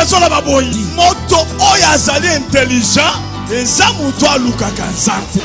bazola baboyi. Moto oyo azali intelligent eza mutu alukaka nzambe.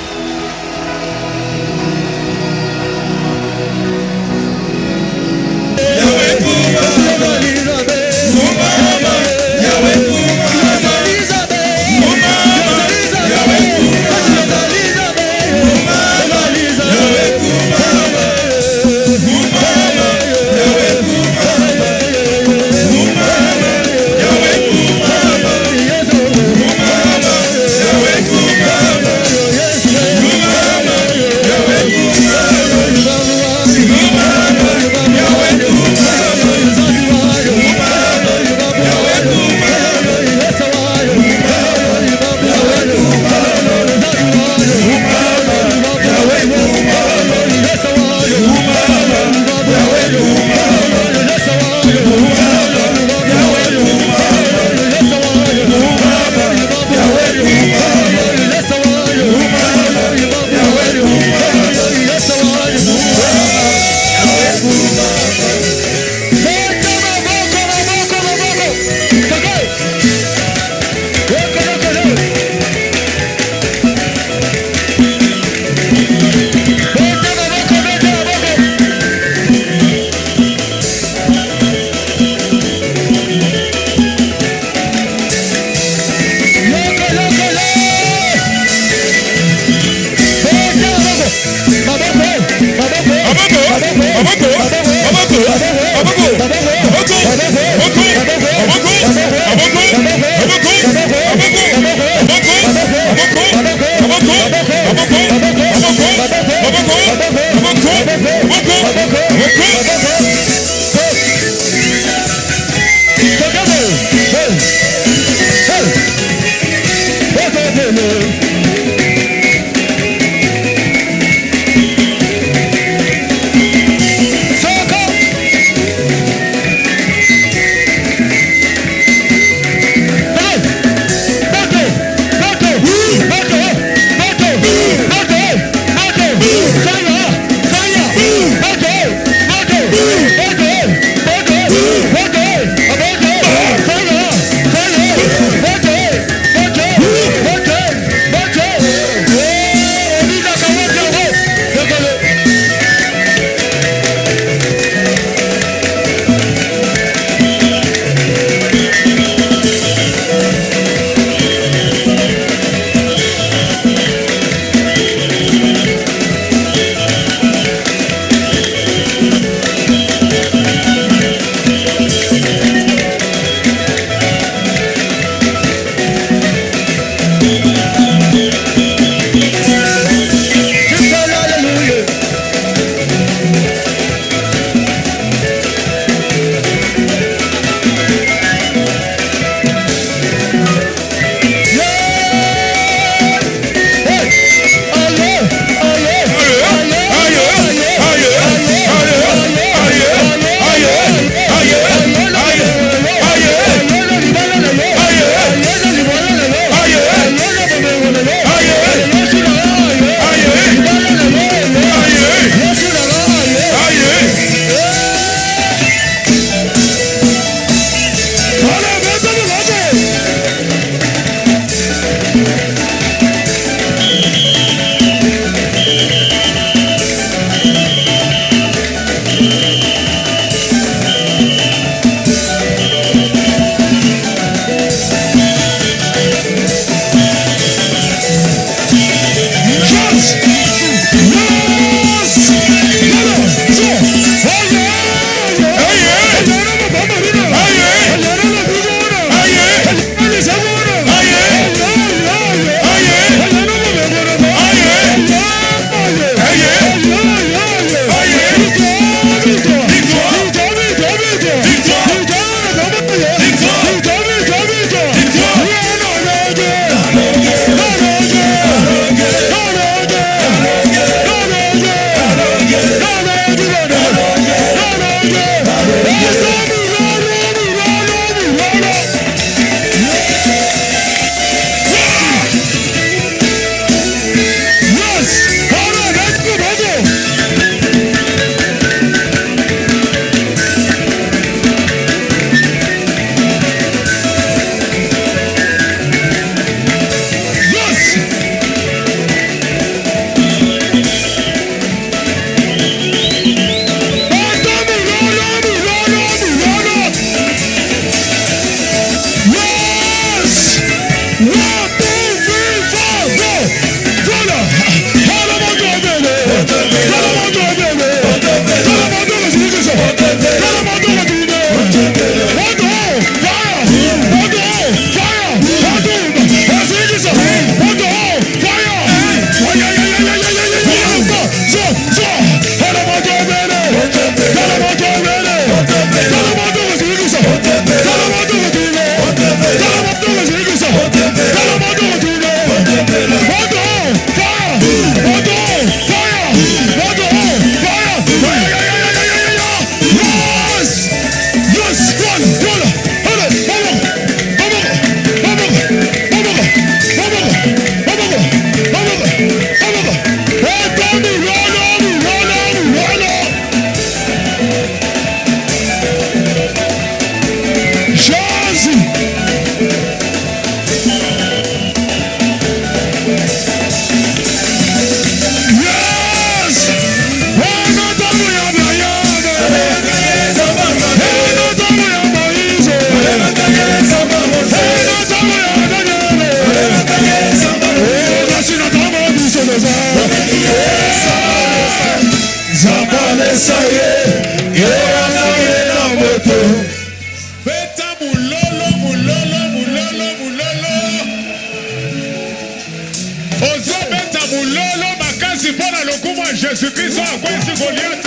pour le coup, moi, Jésus-Christ, à quoi est-ce Goliath?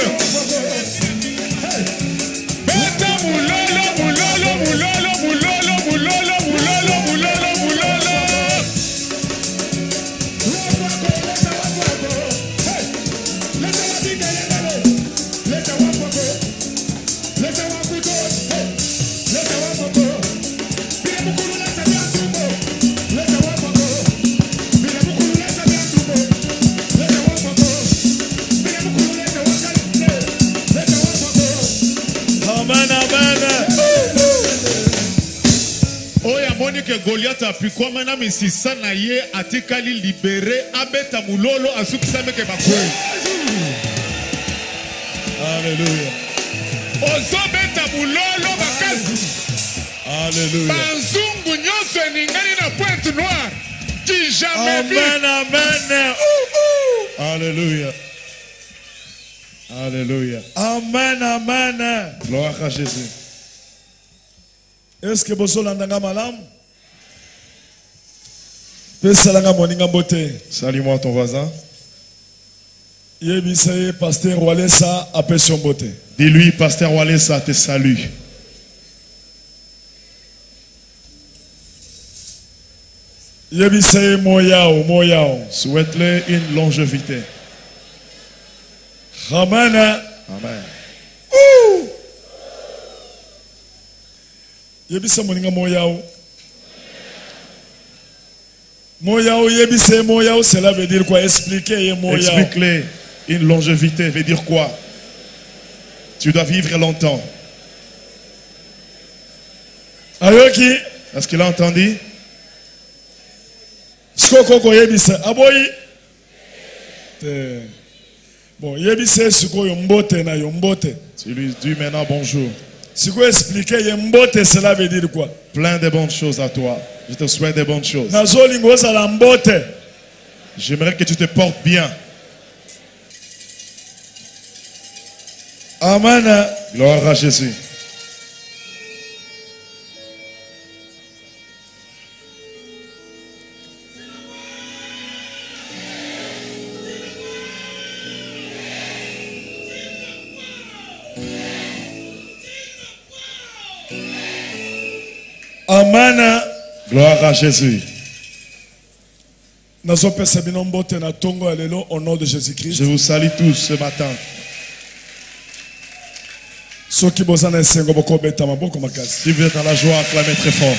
Beta moulolo, moulolo, moulolo, moulolo, moulolo, moulolo, moulolo, moulolo. Que Goliath a pu comme un ami si ça n'a yé atikali libéré abeta mulolo asukisame ke bakwe. Alléluia. Ozo beta mulolo bakazi. Alléluia. Banzungu nyonso ningani na pointe noire qui jamais vu. Amen, amen. Alléluia. Alléluia. Amen, amen. Gloire à Jésus. Est-ce que vous avez un malam? Salue-moi ton voisin. Pasteur Walesa appelle son beauté. Dis-lui, Pasteur Walesa te salue. Souhaite-le une longévité. Amen. Amen. Cela veut dire quoi? Expliquez-le. Une longévité veut dire quoi? Tu dois vivre longtemps. Est-ce qu'il a entendu? Bon, tu lui dis maintenant bonjour. Si vous expliquez, cela veut dire quoi? Plein de bonnes choses à toi. Je te souhaite des bonnes choses. J'aimerais que tu te portes bien. Amen. Gloire à Jésus. Amen. Gloire à Jésus. Au nom de Jésus-Christ. Je vous salue tous ce matin. Si vous êtes dans la joie, acclamez très fort.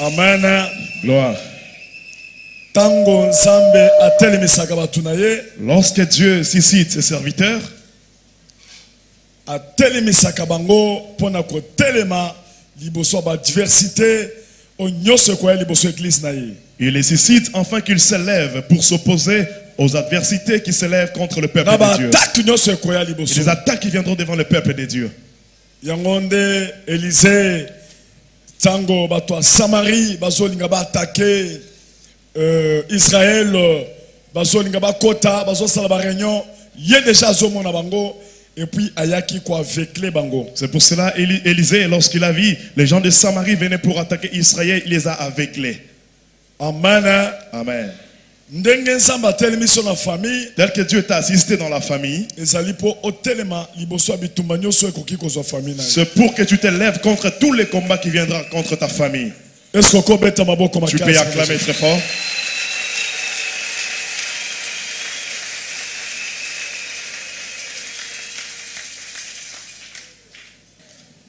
Amen. Gloire. Lorsque Dieu suscite ses serviteurs, il les suscite afin qu'ils s'élèvent pour s'opposer aux adversités qui s'élèvent contre le peuple de Dieu. Et les attaques qui viendront devant le peuple de Dieu. Élisée, Tango, Samarie, attaqué Israël, Kota, réunion, il y a déjà bango et puis ayaki quoi avec les bango. C'est pour cela Élisée, lorsqu'il a vu les gens de Samarie venaient pour attaquer Israël, il les a aveuglés. Amen. Amen. Tel que Dieu t'a assisté dans la famille, c'est pour que tu te lèves contre tous les combats qui viendront contre ta famille. Tu peux acclamer très fort.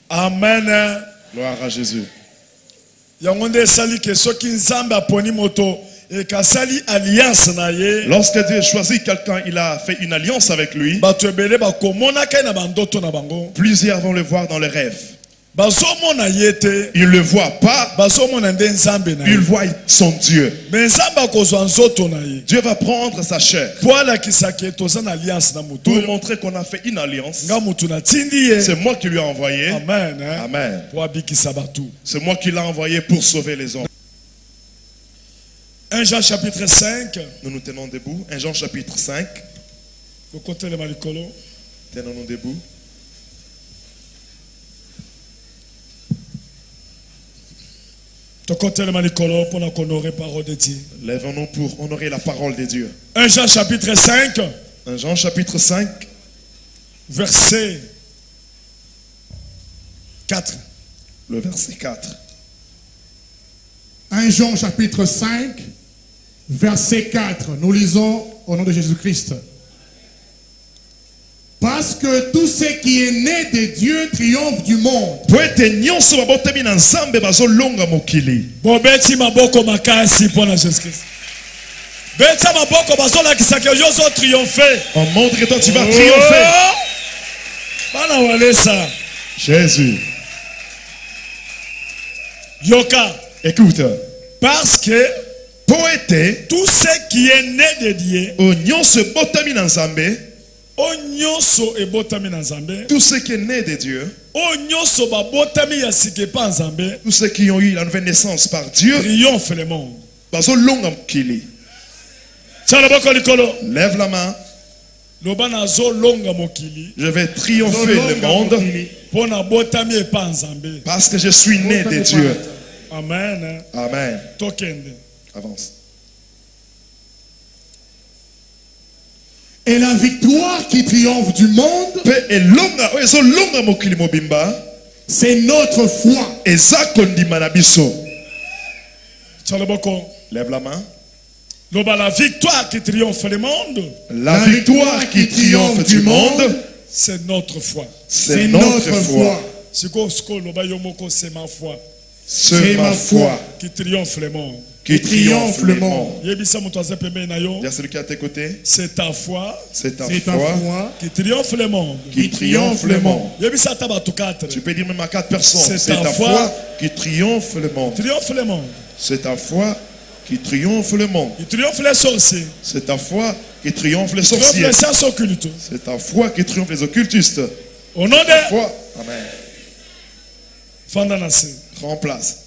Amen. Gloire à Jésus. Lorsque Dieu choisit quelqu'un, il a fait une alliance avec lui. Plusieurs vont le voir dans le rêve. Ils ne le voient pas. Ils voient son Dieu. Dieu va prendre sa chair pour montrer qu'on a fait une alliance. C'est moi qui lui ai envoyé. Amen. Amen. C'est moi qui l'ai envoyé pour sauver les hommes. 1 Jean chapitre 5. Nous nous tenons debout. 1 Jean chapitre 5. Tenons-nous debout. Lèvons-nous pour honorer la parole de Dieu. 1 Jean chapitre 5. 1 Jean chapitre 5. Verset 4. Le verset 4. 1 Jean chapitre 5, verset 4. Nous lisons au nom de Jésus-Christ. Parce que tout ce qui est né de Dieu triomphe du monde. Bobeti maboko makasi pour Jésus-Christ. Beta maboko bazola kisaka yozo triompher. On montre que toi tu vas triompher. Bana wale ça. Jésus. Yoka. Écoute. Parce que poète tout ce qui est né de Dieu. Oignon se botami dans Zambé. Onyoso ebotami na Nzambe. Tout ce qui est né de Dieu. Onyoso ba botami ya sikepa Nzambe. Tous ceux qui ont eu la nouvelle naissance par Dieu. Triomphe le monde. Bazo longa mokili. Lève la main. Lobana zo longa mokili. Je vais triompher le monde. Pona botami epa Nzambe. Parce que je suis né de Dieu. Amen. Amen. Tokende. Avance. Et la victoire qui triomphe du monde, c'est notre foi. Lève la main. La victoire qui triomphe le monde. La victoire qui triomphe du monde, c'est notre foi. C'est notre foi. C'est ma foi. C'est ma foi qui triomphe le monde. Qui triomphe le monde. Dis à celui qui est à tes côtés. C'est ta foi. C'est ta foi qui triomphe le monde. Qui triomphe le monde. Tu peux dire même à 4 personnes. C'est ta foi qui triomphe le monde. Triomphe le monde. C'est ta foi qui triomphe le monde. Qui triomphe les sorciers. C'est ta foi qui triomphe les sorciers. C'est ta foi qui triomphe les occultistes. Au nom de foi. Amen. Fandanase. Prends place.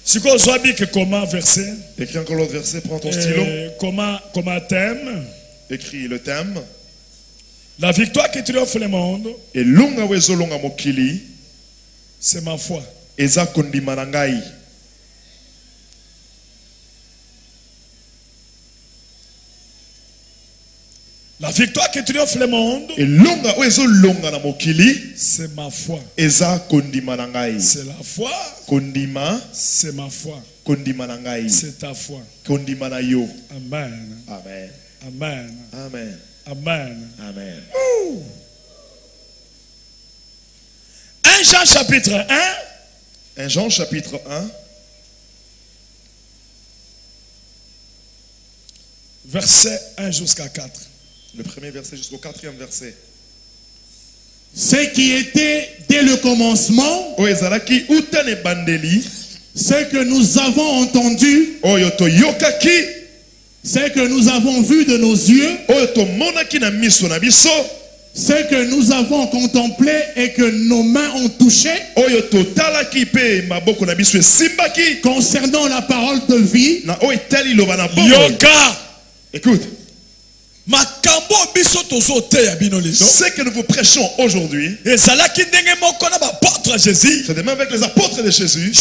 Si vous avez comment verset. Écris encore l'autre verset, prends ton stylo. Comment thème. Écris le thème. La victoire qui triomphe le monde. Et longa wezo longa mokili. C'est ma foi. Eza kondima na ngai. La victoire qui triomphe le monde. Et longa wezo longa na mokili. C'est ma foi. Eza kondima na ngai. C'est la foi. Kondima. C'est ma foi. Kondima na ngai. C'est ta foi. Kondima na yo. Amen. Amen. Amen. Amen. Amen. Amen. 1 Jean chapitre 1. 1 Jean chapitre 1. Verset 1 jusqu'à 4. Le premier verset jusqu'au 4e verset. Ce qui était dès le commencement, ce que nous avons entendu, ce que nous avons vu de nos yeux, ce que nous avons contemplé et que nos mains ont touché, concernant la parole de vie. Yoka. Écoute. Ce que nous vous prêchons aujourd'hui, c'est de même avec les apôtres de Jésus.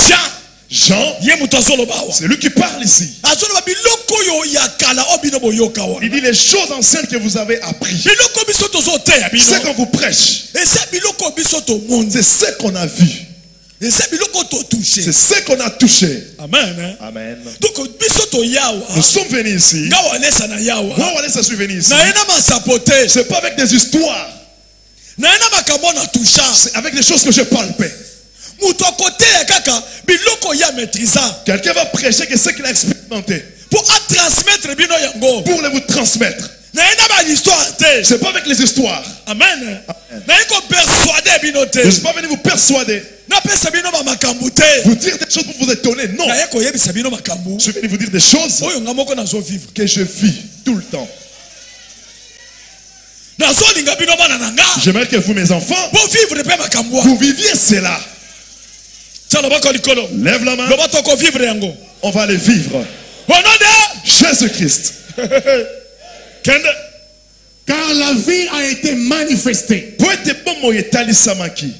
Jean, c'est lui qui parle ici. Il dit les choses anciennes que vous avez apprises. Ce qu'on vous prêche, c'est ce qu'on a vu. C'est ce qu'on a touché. Amen. Amen. Donc, nous sommes venus ici. Je suis venu ici. C'est pas avec des histoires. C'est avec des choses que je palpais. Quelqu'un va prêcher que ce qu'il a expérimenté. Pour transmettre. Pour le vous transmettre. C'est pas avec les histoires. Amen. Je ne suis pas venu vous persuader. Vous dire des choses pour vous étonner. Non. Je suis venu vous dire des choses que je vis tout le temps. J'aimerais que vous, mes enfants, vous viviez cela. Lève la main. On va les vivre. Jésus-Christ. Car la vie a été manifestée.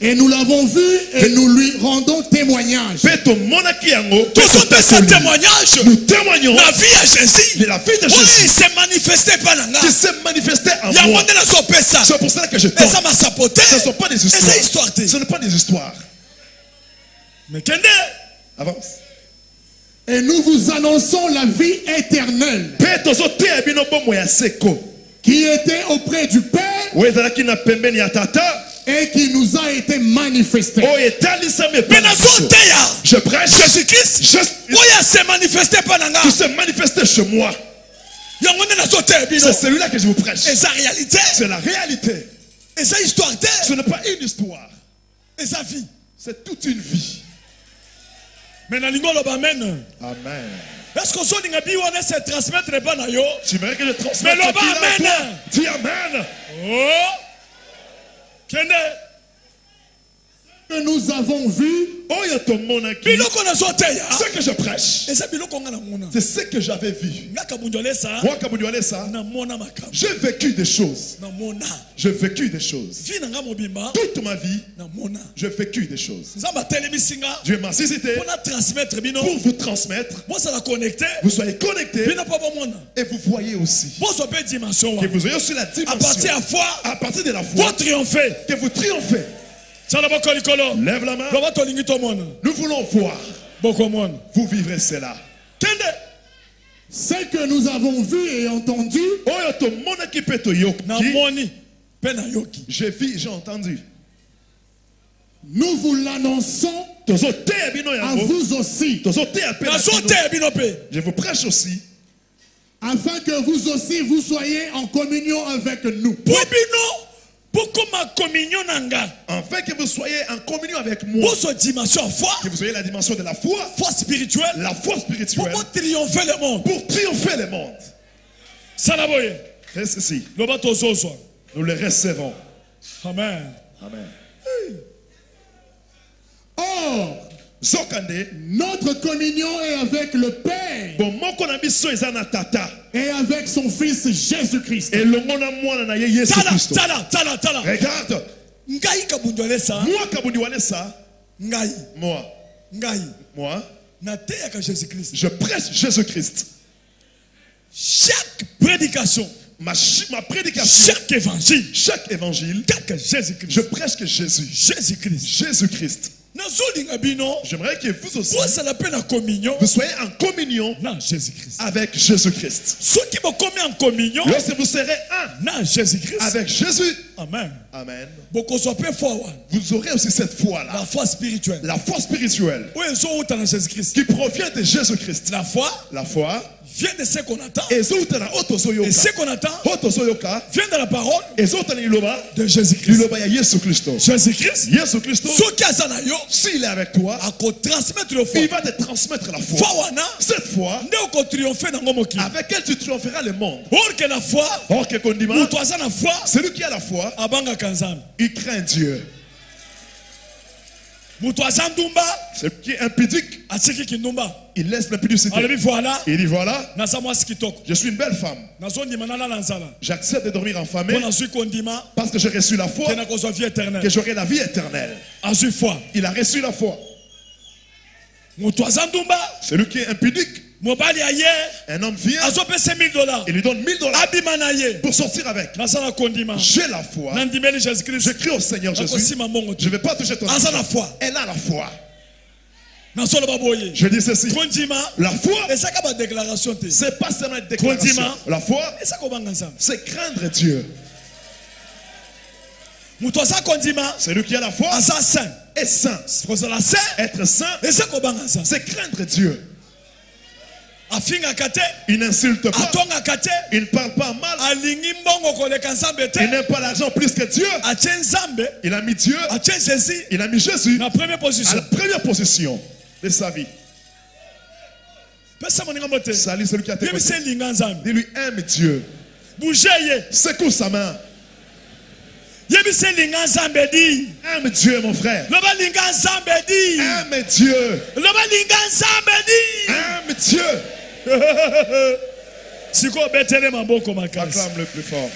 Et nous l'avons vu et nous lui rendons témoignage. Nous témoignons la vie à Jésus. de la vie de Oui, Jésus. il s'est manifesté par la Qui s'est manifesté en moi. C'est pour cela que je t'aime. Ce ne sont pas des histoires. Ce n'est pas des histoires. Mais Kende. Avance. Et nous vous annonçons la vie éternelle qui était auprès du Père et qui nous a été manifestée. Je prêche Jésus-Christ. Il s'est manifesté par la qui s'est manifesté chez moi. C'est celui-là que je vous prêche. Et sa réalité. C'est la réalité. Et sa histoire. Ce n'est pas une histoire. Et sa vie. C'est toute une vie. Mais dans amen. Amen. Est-ce qu'on se transmettre pas na yo? Tu veux que je transmette? Mais amen. Dis amen. Oh. Kende. Que nous avons vu, ce que je prêche, c'est ce que j'avais vu. Moi, j'ai vécu des choses. J'ai vécu des choses. Toute ma vie, j'ai vécu des choses. Dieu m'a suscité pour vous transmettre. Vous soyez connectés et vous voyez aussi. Que vous ayez aussi la dimension. À partir de la foi, que vous triomphez. Lève la main. Nous voulons voir. Vous vivrez cela. Ce que nous avons vu et entendu, j'ai vu, j'ai entendu. Nous vous l'annonçons à vous aussi. Je vous prêche aussi. Afin que vous aussi vous soyez en communion avec nous. Afin que vous soyez en communion avec moi. Que vous ayez la dimension de la foi spirituelle. La foi spirituelle. Pour triompher le monde. Pour triompher le monde. C'est ceci. Nous le recevons. Amen. Amen. Or, notre communion est avec le Père et avec son Fils Jésus-Christ. Regarde. Moi, je prêche Jésus-Christ. Chaque prédication, ma prédication, chaque évangile, je prêche que Jésus. Jésus-Christ. J'aimerais que vous aussi, vous soyez en communion avec Jésus-Christ. Lorsque vous serez un avec Jésus, amen. Amen. Vous aurez aussi cette foi-là. La foi spirituelle. La foi spirituelle. Qui provient de Jésus-Christ. La foi vient de ce qu'on attend. Et ce qu'on attend vient de la parole de Jésus-Christ. Jésus-Christ. S'il est avec toi, il va te transmettre la foi. Cette foi avec elle tu triompheras le monde. Or que la foi, celui qui a la foi, il craint Dieu. Celui qui est impudique, il laisse l'impudicité. Il dit voilà, je suis une belle femme. J'accepte de dormir en famille parce que j'ai reçu la foi que j'aurai la vie éternelle. Il a reçu la foi. Celui qui est impudique, un homme vient, il lui donne $1000 pour sortir avec. J'ai la foi. Je crie au Seigneur Jésus. Je ne vais pas toucher ton argent. Elle a la foi. Je dis ceci. La foi, c'est pas seulement une déclaration. La foi, c'est craindre Dieu. Celui qui a la foi est saint. Être saint, c'est craindre Dieu. Il n'insulte pas. Il ne parle pas mal. Il n'aime pas l'argent plus que Dieu. Il a mis Dieu. Il a mis Jésus à la première position de sa vie. Salut celui qui a été côté. Dis-lui aime Dieu. Secoue sa main. Aime Dieu mon frère. Aime Dieu. Aime Dieu. Acclame le plus fort.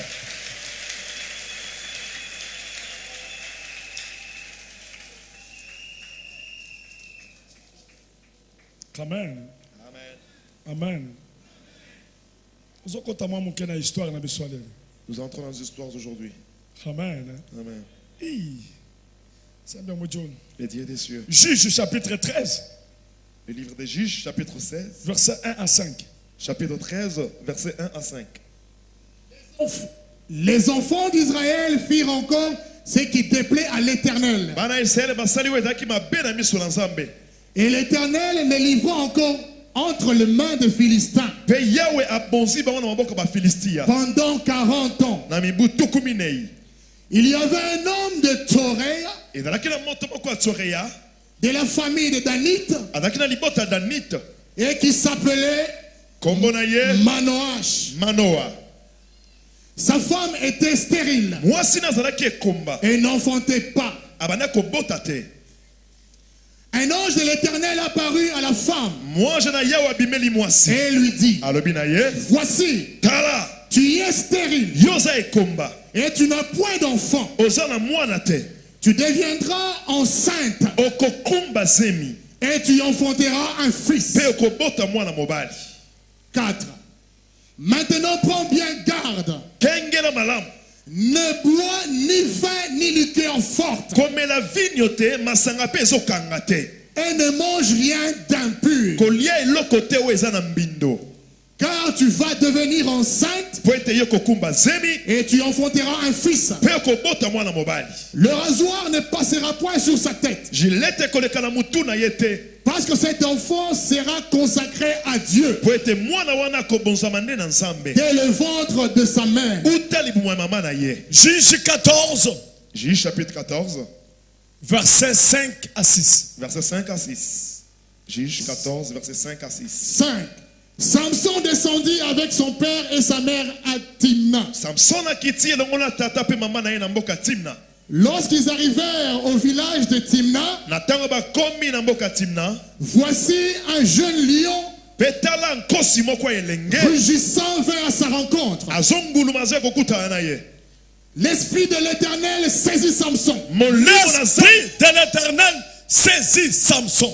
Amen. Amen. Nous entrons dans les histoires aujourd'hui. Amen. Amen. C'est bien, mon Dieu. Les dieux des cieux. Juge chapitre 13. Le livre des Juges, chapitre 16. Verset 1 à 5. Chapitre 13, verset 1 à 5. Les enfants d'Israël firent encore ce qui déplaît à l'Éternel. Et l'Éternel les livra encore entre les mains des Philistins pendant 40 ans. Il y avait un homme de Toréa, de la famille de Danite, et qui s'appelait Manoah. Sa femme était stérile et n'enfantait pas. Un ange de l'Éternel apparut à la femme et lui dit: voici, tu es stérile et tu n'as point d'enfant. Tu deviendras enceinte et tu enfanteras un fils. 4. Maintenant prends bien garde. Ne bois ni vin ni liqueur forte. Et ne mange rien d'impur. Car tu vas devenir enceinte et tu enfanteras un fils. Le rasoir ne passera point sur sa tête. Parce que cet enfant sera consacré à Dieu dès le ventre de sa mère. Juge 14. Juge chapitre 14. Verset 5 à 6. Verset 5 à 6. Juge 14, verset 5 à 6. 5. Samson descendit avec son père et sa mère à Timna. Lorsqu'ils arrivèrent au village de Timna, voici un jeune lion rugissant vint à sa rencontre. L'esprit de l'Éternel saisit Samson. L'esprit de l'Éternel saisit Samson.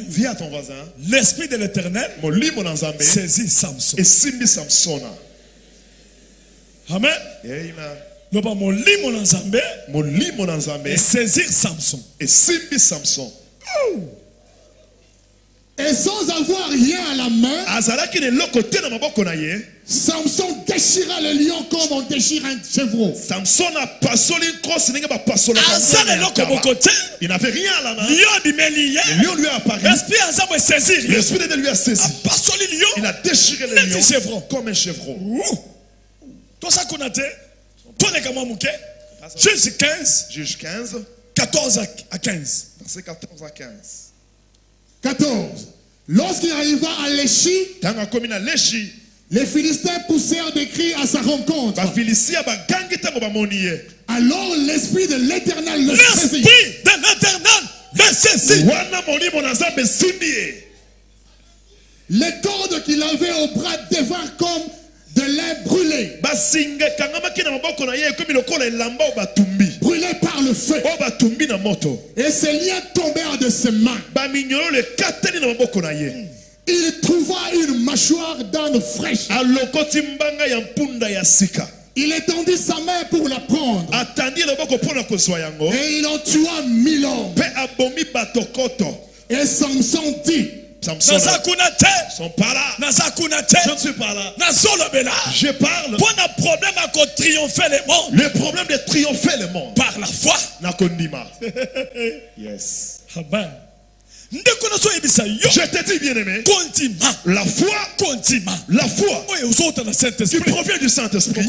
Dis à ton voisin. L'esprit de l'Éternel saisit Samson. Amen. Et saisir Samson. Et sans avoir rien à la main, Samson déchira le lion comme on déchire un chevreau. Il n'avait rien à la main. Le lion lui a apparu. L'esprit de lui a saisi. Il a déchiré le lion comme un chevreau. Juge 15. Juge 15. 14 à 15. Verset 14 à 15. 14. Lorsqu'il arriva à Léchi, les Philistins poussèrent des cris à sa rencontre. Alors l'esprit de l'Éternel le saisit. Les cordes qu'il avait au bras devinrent comme de lait brûlé. Brûlé par le feu. Et ses liens tombèrent de ses mains. Il trouva une mâchoire d'âne fraîche. Il étendit sa main pour la prendre. Et il en tua 1000 hommes. Et Samson dit: je ne suis pas là. Je parle. Le problème de triompher le monde. Par la foi. Yes. Amen. Je te dis, bien-aimé, la foi qui provient du Saint-Esprit,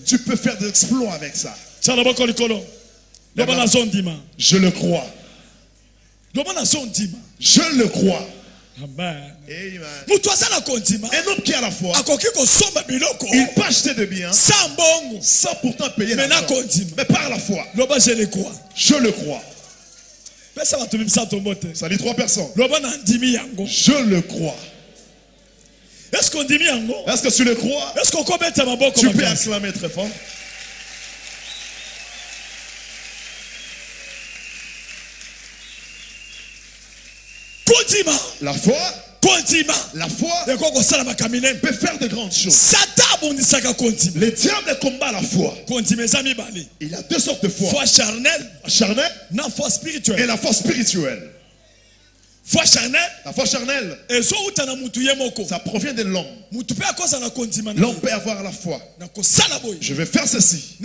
tu peux faire des exploits avec ça. Je le crois. Je le crois. Amen. Un homme qui a la foi, il peut acheter de biens sans pourtant payer l'argent. Mais par la foi, je le crois. Ça dit 3 personnes. Je le crois. Est-ce que tu le crois? Tu peux acclamer très fort. La foi. La foi peut faire de grandes choses. Les diables combattent la foi. Il y a deux sortes de foi. Foi charnelle. Et la foi spirituelle. Foi charnelle. La foi charnelle. Ça provient de l'homme. L'homme peut avoir la foi. Je vais faire ceci.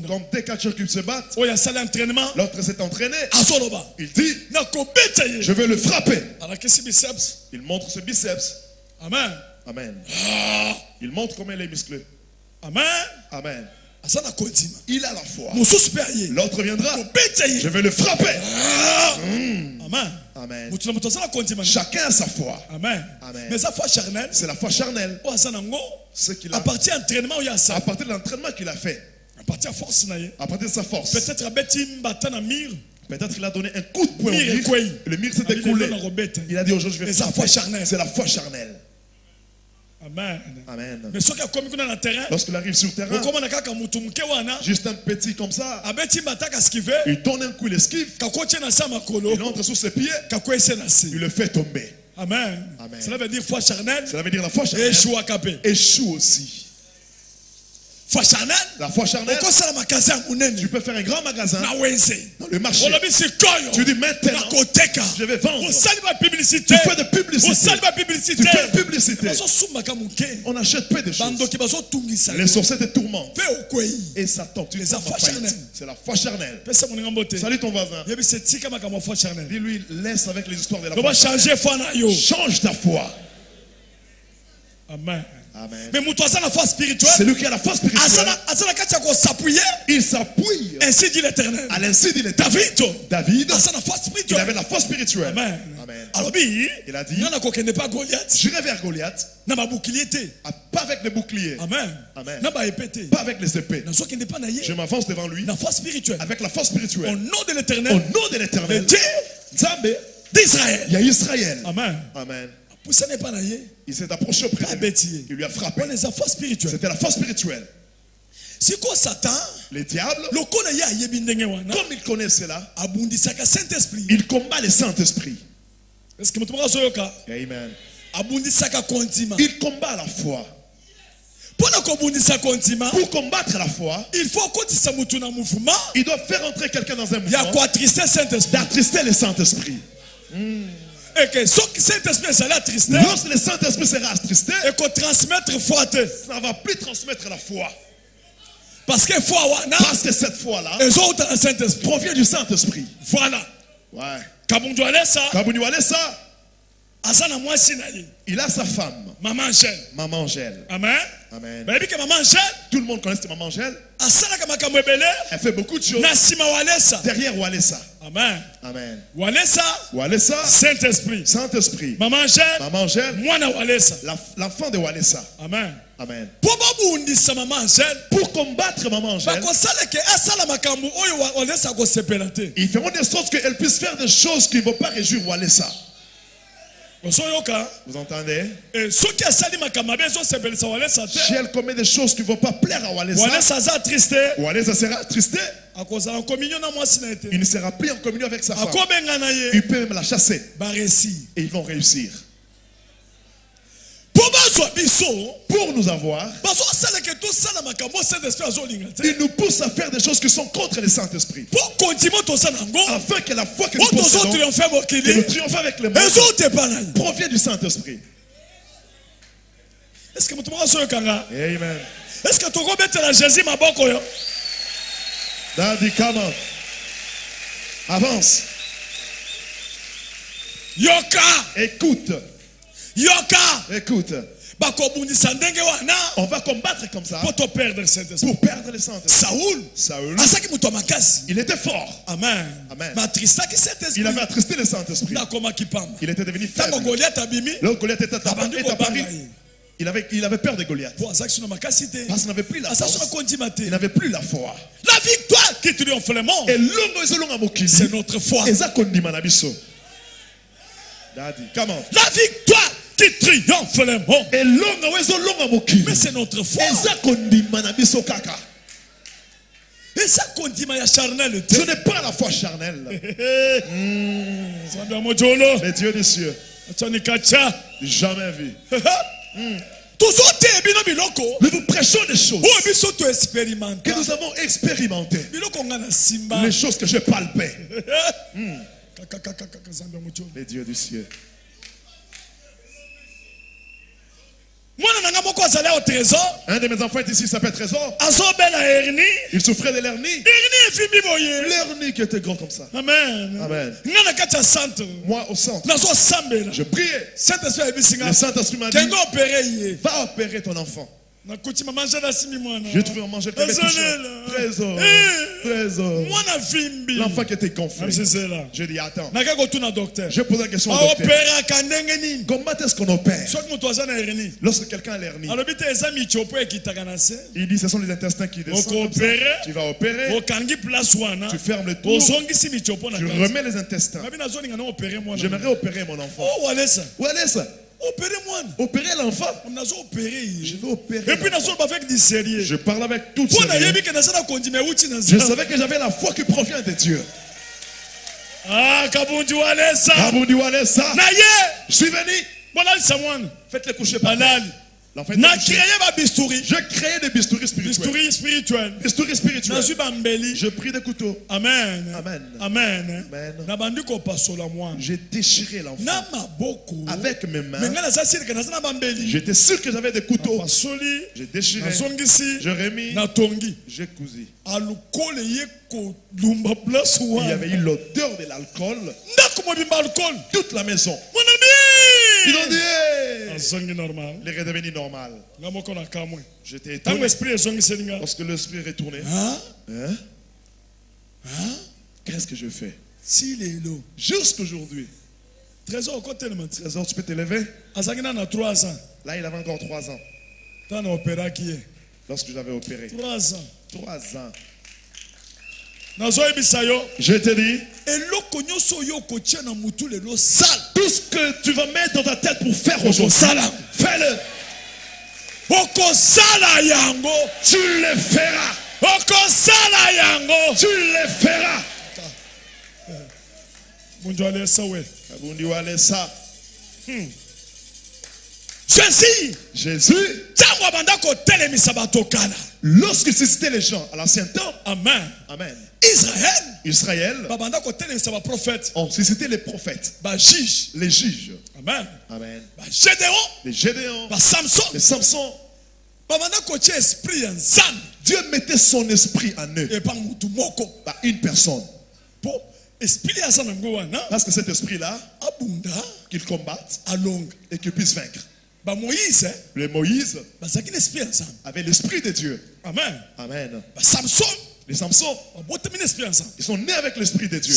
Comme des catcheurs qui se battent. L'autre s'est entraîné. Il dit, je vais le frapper. Il montre ses biceps. Amen. Amen. Il montre comment il est musclé. Amen. Amen. Il a la foi. L'autre viendra. Je vais le frapper. Amen. Amen. Chacun a sa foi. Amen. Amen. Mais sa foi charnelle, c'est la foi charnelle. Ce qu'il a. À partir d'entraînement, il y a ça. À partir de l'entraînement qu'il a fait. À partir de force, à partir de sa force. Peut-être il a donné un coup de poing au mur. Le mur s'est écoulé. Il a dit aujourd'hui je vais frapper. C'est la foi charnelle. Amen. Amen. Mais lorsqu'il arrive sur le terrain, juste un petit comme ça, il donne un coup, il esquive, il entre sous ses pieds, il le fait tomber. Amen. Amen. Cela veut dire foi charnelle. Cela veut dire la foi charnelle. Échoue aussi. Foi charnelle. La foi charnelle. Tu peux faire un grand magasin dans le marché. Tu dis maintenant, je vais vendre. Tu fais de publicité. Tu fais de publicité. On achète peu de choses. Les sorciers te tourmentent. Et ça tombe. C'est la foi charnelle. Salut ton voisin. Dis-lui, laisse avec les histoires de la foi charnelle. Change ta foi. Amen. Amen. Mais la foi spirituelle. C'est lui qui a la foi spirituelle. Il s'appuie. Ainsi dit l'Éternel. À l'insi dit l'Éternel. David. Il avait la foi spirituelle. Amen. Amen. Alors il a dit, j'irai vers Goliath. Pas avec les boucliers. Amen. Amen. Pas avec les épées. Je m'avance devant lui. Avec la foi spirituelle. Au nom de l'Éternel. Au nom de l'Éternel. Dieu d'Israël. Il y a Israël. Amen. Amen. Il s'est approché auprès de lui. Il lui a frappé. C'était la foi spirituelle. Les diables, comme il connaît cela, il combat le Saint-Esprit. Amen. Il combat la foi. Pour combattre la foi, il doit faire entrer quelqu'un dans un mouvement d'attrister le Saint-Esprit. Et que Saint-Esprit sera attristé, lorsque le Saint-Esprit sera attristé, et qu'on transmettre foi, ça ne va plus transmettre la foi. Parce que cette foi-là provient du Saint-Esprit. Voilà. Ouais. Kabundu Alessa, il a sa femme. Maman Angèle. Maman Angèle. Amen. Amen. Tout le monde connaît Maman Angèle. Elle fait beaucoup de choses. Derrière Walesa. Amen. Amen. Walesa. Saint-Esprit. Saint-Esprit. Maman Angèle. L'enfant de Walesa. Amen. Amen. Pour combattre Maman Angèle, ils feront de sorte qu'elle puisse faire des choses qui ne vont pas réjouir Walesa. Vous entendez? Si elle commet des choses qui ne vont pas plaire à Walesa, Walesa sera attristé. Il ne sera plus en communion avec sa femme. Il peut même la chasser. Et ils vont réussir. Pour nous avoir, il nous pousse à faire des choses qui sont contre le Saint-Esprit. Afin que la foi que nous possédons, que nous triomphons avec le monde, provient du Saint-Esprit. Est-ce que Amen. Est-ce que tu remets Jésus ma boko? Daddy, come on. Avance. Yoka. Écoute. Yoka. Écoute. On va combattre comme ça pour perdre le Saint-Esprit. Pour perdre le Saint-Esprit. Saoul. Il était fort. Amen. Amen. Il avait attristé le Saint-Esprit. Il était devenu faible. Lorsque Goliath est apparu, il avait peur de Goliath. Parce qu'il n'avait plus la force. Il n'avait plus la foi. La victoire qui triomphe le monde, c'est notre foi. Daddy, come on. La victoire qui triomphe le monde, mais c'est notre foi. Ce n'est pas la foi charnelle. Les dieux des cieux. Jamais vu. Nous vous prêchons des choses que nous avons expérimentées. Les choses que je palpais. Les dieux du ciel. Un de mes enfants est ici, il s'appelle Trésor. Il souffrait de l'hernie. L'hernie qui était grande comme ça. Amen. Amen. Moi au centre, je priais. Le Saint-Esprit m'a dit, va opérer ton enfant. J'ai trouvé à manger que Trésor. Trésor. L'enfant qui était gonflé. Je dis attends. Je pose la question au docteur. Comment est-ce qu'on opère? Lorsque quelqu'un a l'hernie, il dit ce sont les intestins qui descendent. Tu vas opérer. Tu fermes le trou. Tu remets les intestins. J'aimerais opérer mon enfant. Où est ça? Opérer l'enfant. Je vais opérer. Et puis avec du sérieux. Je parle avec tout sérieux. Je savais que j'avais la foi qui provient de Dieu. Ah, Kabundi Walesa. Je suis venu. Faites-le coucher par terre. Je créais des bistouris spirituels. Bistouris spirituels. Je pris des couteaux. Amen. Amen. Amen. Amen. J'ai déchiré l'enfant avec mes mains. J'étais sûr que j'avais des couteaux. J'ai déchiré. Je remis. J'ai cousu. Il y avait eu l'odeur de l'alcool. Toute la maison. Ils ont dit, il est redevenu normal. J'étais étonné. Lorsque l'esprit est retourné, qu'est-ce que je fais? Jusqu'aujourd'hui. Trésor, tu peux t'élever? Là, il avait encore 3 ans. Lorsque j'avais opéré. 3 ans. 3 ans. Je te dis, tout ce que tu vas mettre dans ta tête pour faire aujourd'hui, fais-le. Tu le feras. Tu le feras. Jésus, lorsqu'il suscitait les gens à l'ancien temps, Amen. Amen. Israël, on suscitait les prophètes, les juges. Amen. Amen. Les Gédéons, les Samson. Dieu mettait son esprit en eux. Par une personne. Parce que cet esprit-là, qu'ils combattent et qu'ils puissent vaincre. Le Moïse avait l'esprit de Dieu. Amen. Amen. Les Samson, ils sont nés avec l'esprit de Dieu.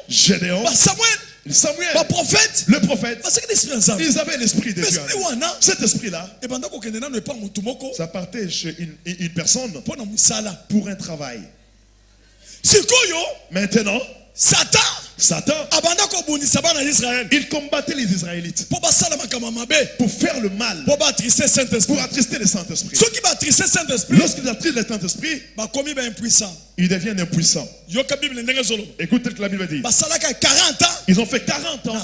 Gédéon, Samuel, le prophète, ils avaient l'esprit de Dieu. Cet esprit-là, ça partait chez une personne pour un travail. Maintenant, Satan, il combattait les Israélites pour faire le mal, pour attrister le Saint-Esprit. Lorsqu'ils attristent le Saint-Esprit, ils deviennent impuissants. Écoutez ce que la Bible dit. Ils ont fait 40 ans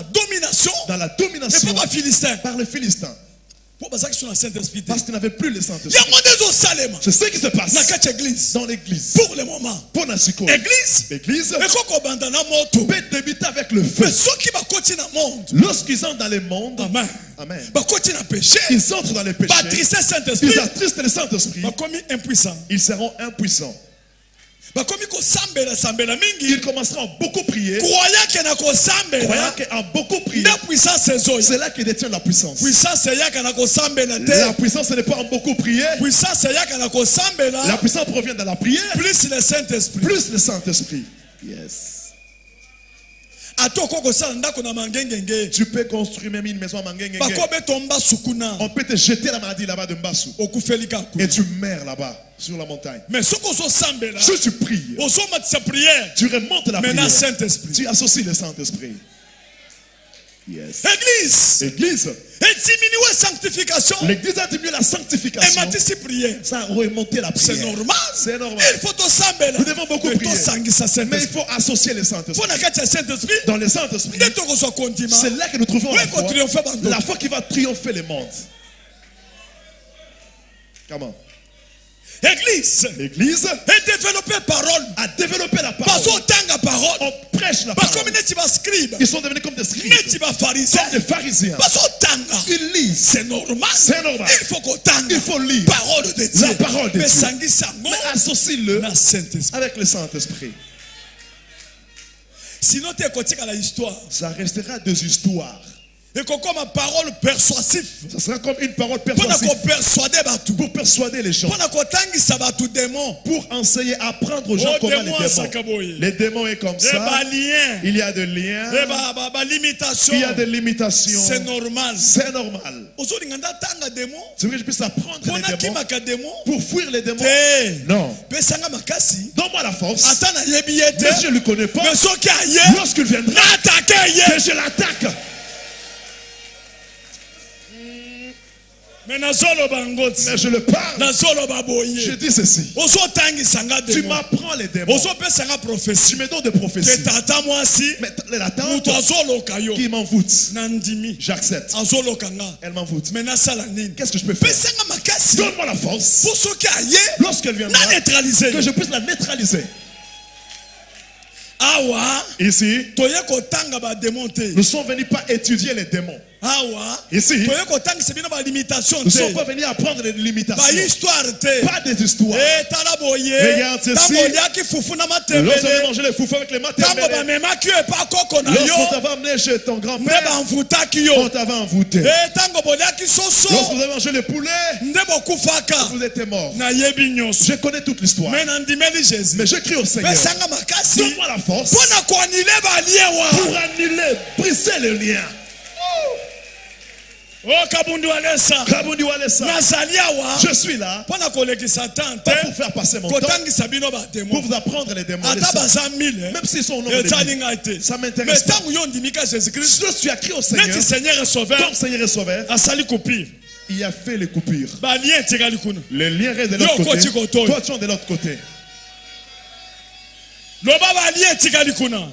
dans la domination par les Philistins. Parce qu'ils n'avaient plus le Saint-Esprit. C'est ce qui se passe dans l'église. Pour le moment. Pour l'église peut débuter avec le feu. Lorsqu'ils entrent dans le monde, Amen. Amen. Ils entrent dans le péché. Ils attristent le Saint-Esprit. Ils seront impuissants. Ils commenceront à beaucoup prier. Croyant qu'en beaucoup prier, c'est là qu'ils détiennent la puissance. La puissance n'est pas en beaucoup prier. La puissance provient de la prière. Plus le Saint-Esprit. Plus le Saint-Esprit. Yes. Tu peux construire même une maison à Mangengenge. On peut te jeter la maladie là-bas de Mbassou. Et tu meurs là-bas sur la montagne. Mais si tu pries, tu remontes la prière. Tu associes le Saint-Esprit. Yes. Église. L'église a diminué la sanctification. Ça a remonté la prière. C'est normal. C'est normal. Nous devons beaucoup prier. Mais il faut associer les Saint-Esprit. Dans les Saint-Esprit, c'est là que nous trouvons la foi qui va triompher les mondes. Comment? L'église a développé la parole. On prêche la parole. Ils sont devenus comme des scribes, comme des pharisiens. Ils lisent. C'est normal. Il faut lire la parole de Dieu. Mais associe-le avec le Saint-Esprit. Sinon, ça restera des histoires. Et comme une parole persuasive. Ça sera comme une parole persuasive. Pour persuader les gens. Pour enseigner, apprendre aux gens comment les démons est comme ça. Il y a des liens. Il y a des limitations. C'est normal. C'est normal. C'est vrai que je puisse apprendre les démons pour fuir les démons. Non. Donne-moi la force. Mais je ne le connais pas. Lorsqu'il viendra, que je l'attaque. Mais je le parle. Je dis ceci. Tu m'apprends les démons. Tu me donnes des prophéties. Mais la tante qui m'envoûte, j'accepte. Elle m'envoûte. Qu'est-ce que je peux faire? Donne-moi la force. Lorsqu'elle viendra, que je puisse la neutraliser. Ici, nous sommes venus pas étudier les démons. Ici, nous ne sommes pas venus apprendre les limitations. Pas des histoires. Regarde ceci. Lorsqu'on a mangé les foufous avec les mains, lorsqu'on t'avait amené chez ton grand-père, on t'avait envoûté. Lorsque vous avez mangé le poulet, vous étiez mort. Je connais toute l'histoire. Mais je crie au Seigneur. Donne-moi la force pour annuler, briser le lien. Je suis là pas pour faire passer mon temps, pour vous apprendre les démons. Même s'ils sont au nombre de Dieu, ça m'intéresse pas. Lorsque tu as crié au Seigneur, comme Seigneur et Sauveur, il a fait les coupures. Les liens restent de l'autre côté. Toi, tu es de l'autre côté.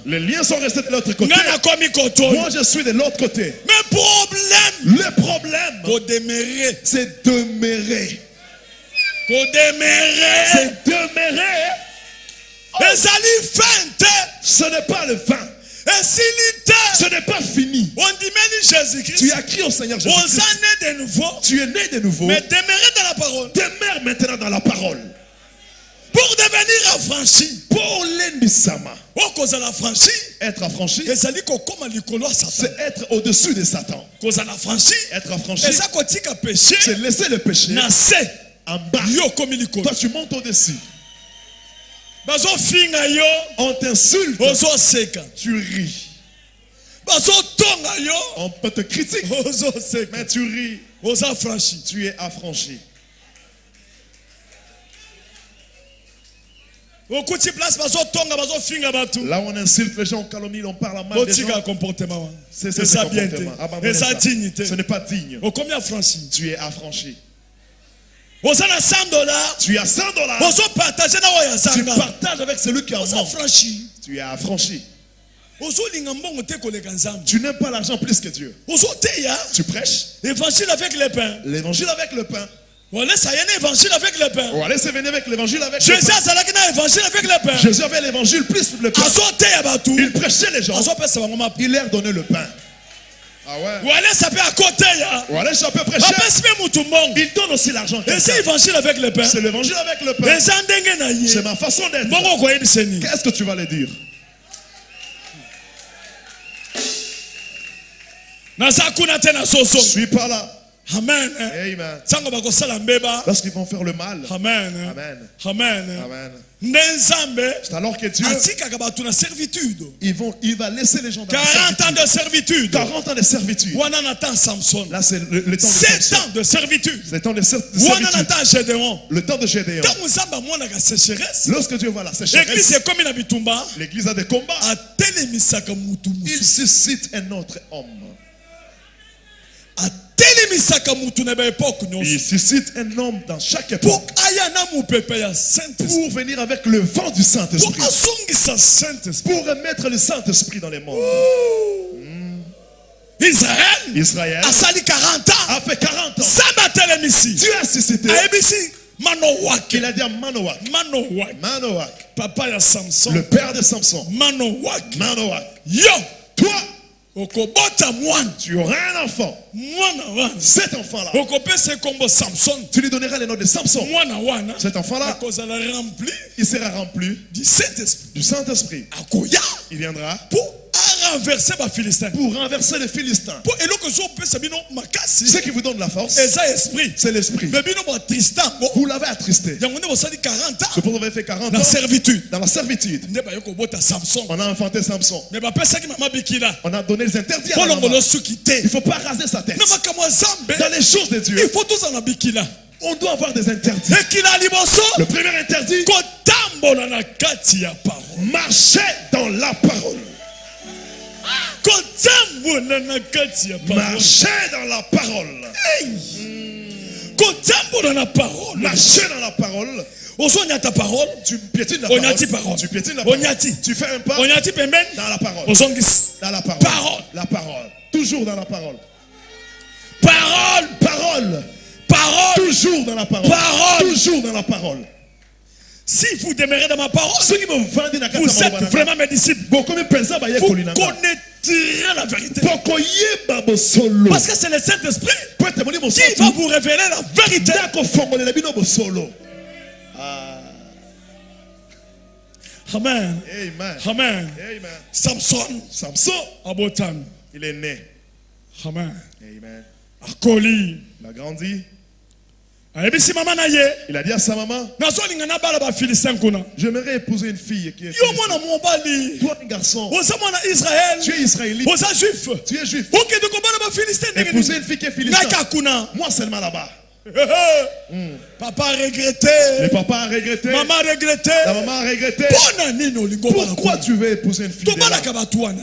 Les liens sont restés de l'autre côté. Moi, je suis de l'autre côté. Le problème, c'est demeurer. C'est demeurer. Ce n'est pas le fin. Ce n'est pas fini. Tu as crié au Seigneur Jésus-Christ. Tu es né de nouveau. Mais demeurer dans la parole. Demeure maintenant dans la parole. Pour devenir affranchi. Pour l'endissama. Être affranchi. C'est être au-dessus de Satan. Être affranchi. C'est laisser le péché en bas. Toi tu montes au-dessus. On t'insulte. Tu ris. On peut te critiquer. Mais tu ris. Tu es affranchi. Là où on insulte les gens, on calomnie, on parle mal des gens. C'est ça bien. Ce n'est pas digne. Tu es affranchi. Tu as $100. Tu partages avec celui qui a manque. Tu es affranchi. Tu n'aimes pas l'argent plus que Dieu. Tu prêches l'évangile avec le pain. L'évangile avec le pain. L'évangile avec le pain. Jésus avec le pain. Jésus avait l'évangile plus le pain. Il prêchait les gens. Il leur donnait le pain. Ah ouais. Ça peut prêcher. Il donne aussi l'argent. C'est l'évangile avec le pain. C'est l'évangile avec le pain. C'est ma façon d'être. Qu'est-ce que tu vas le dire? Je suis pas là. Amen. Amen. Lorsqu'ils vont faire le mal. Amen. Amen. Amen. Amen. C'est alors que Dieu il va laisser les gens dans 40 ans de servitude. 40 ans de servitude. Là c'est le temps de 7 ans de servitude. Le temps de servitude. Le temps de Gédéon. Lorsque Dieu voit la sécheresse, l'église a des combats. Il suscite un autre homme. Il suscite un homme dans chaque époque pour venir avec le vent du Saint-Esprit, pour remettre le Saint-Esprit dans les mondes. Israël a fait 40 ans. Dieu a suscité. Il a dit à Manowak. Papa ya Samson. Le père de Samson. Manowak. Yo, toi, tu auras un enfant. Cet enfant-là, tu lui donneras le nom de Samson. Cet enfant-là, il sera rempli du Saint-Esprit. Il viendra pour renverser les Philistins. Ce qui vous donne la force, c'est l'esprit. Vous l'avez attristé. C'est pour vous avez fait 40 ans dans la servitude. On a enfanté Samson. On a donné les interdits à la maman. Il ne faut pas raser sa tête. Dans les choses de Dieu, on doit avoir des interdits. Le premier interdit, marcher dans la parole. Marcher dans la parole. Marcher dans la parole. Tu piétines la parole. Tu piétines la parole. Tu fais un pas dans la parole. Dans la parole. La parole. Toujours dans la parole. Parole. Toujours dans la parole. Toujours dans la parole. Si vous demeurez dans ma parole, vous êtes vraiment mes disciples. Vous connaîtrez la vérité. Parce que c'est le Saint-Esprit qui va vous révéler la vérité. Amen. Amen. Samson, Abotam, il est né. Amen. Amen. Akoli, il a grandi. Il a dit à sa maman, j'aimerais épouser une fille qui est toi un garçon, tu es israélite, tu es juif, épouser une fille qui est philistin, moi seulement là-bas. Papa a regretté. Le papa a regretté. Maman a regretté. La maman a regretté. Pourquoi tu veux épouser une fille?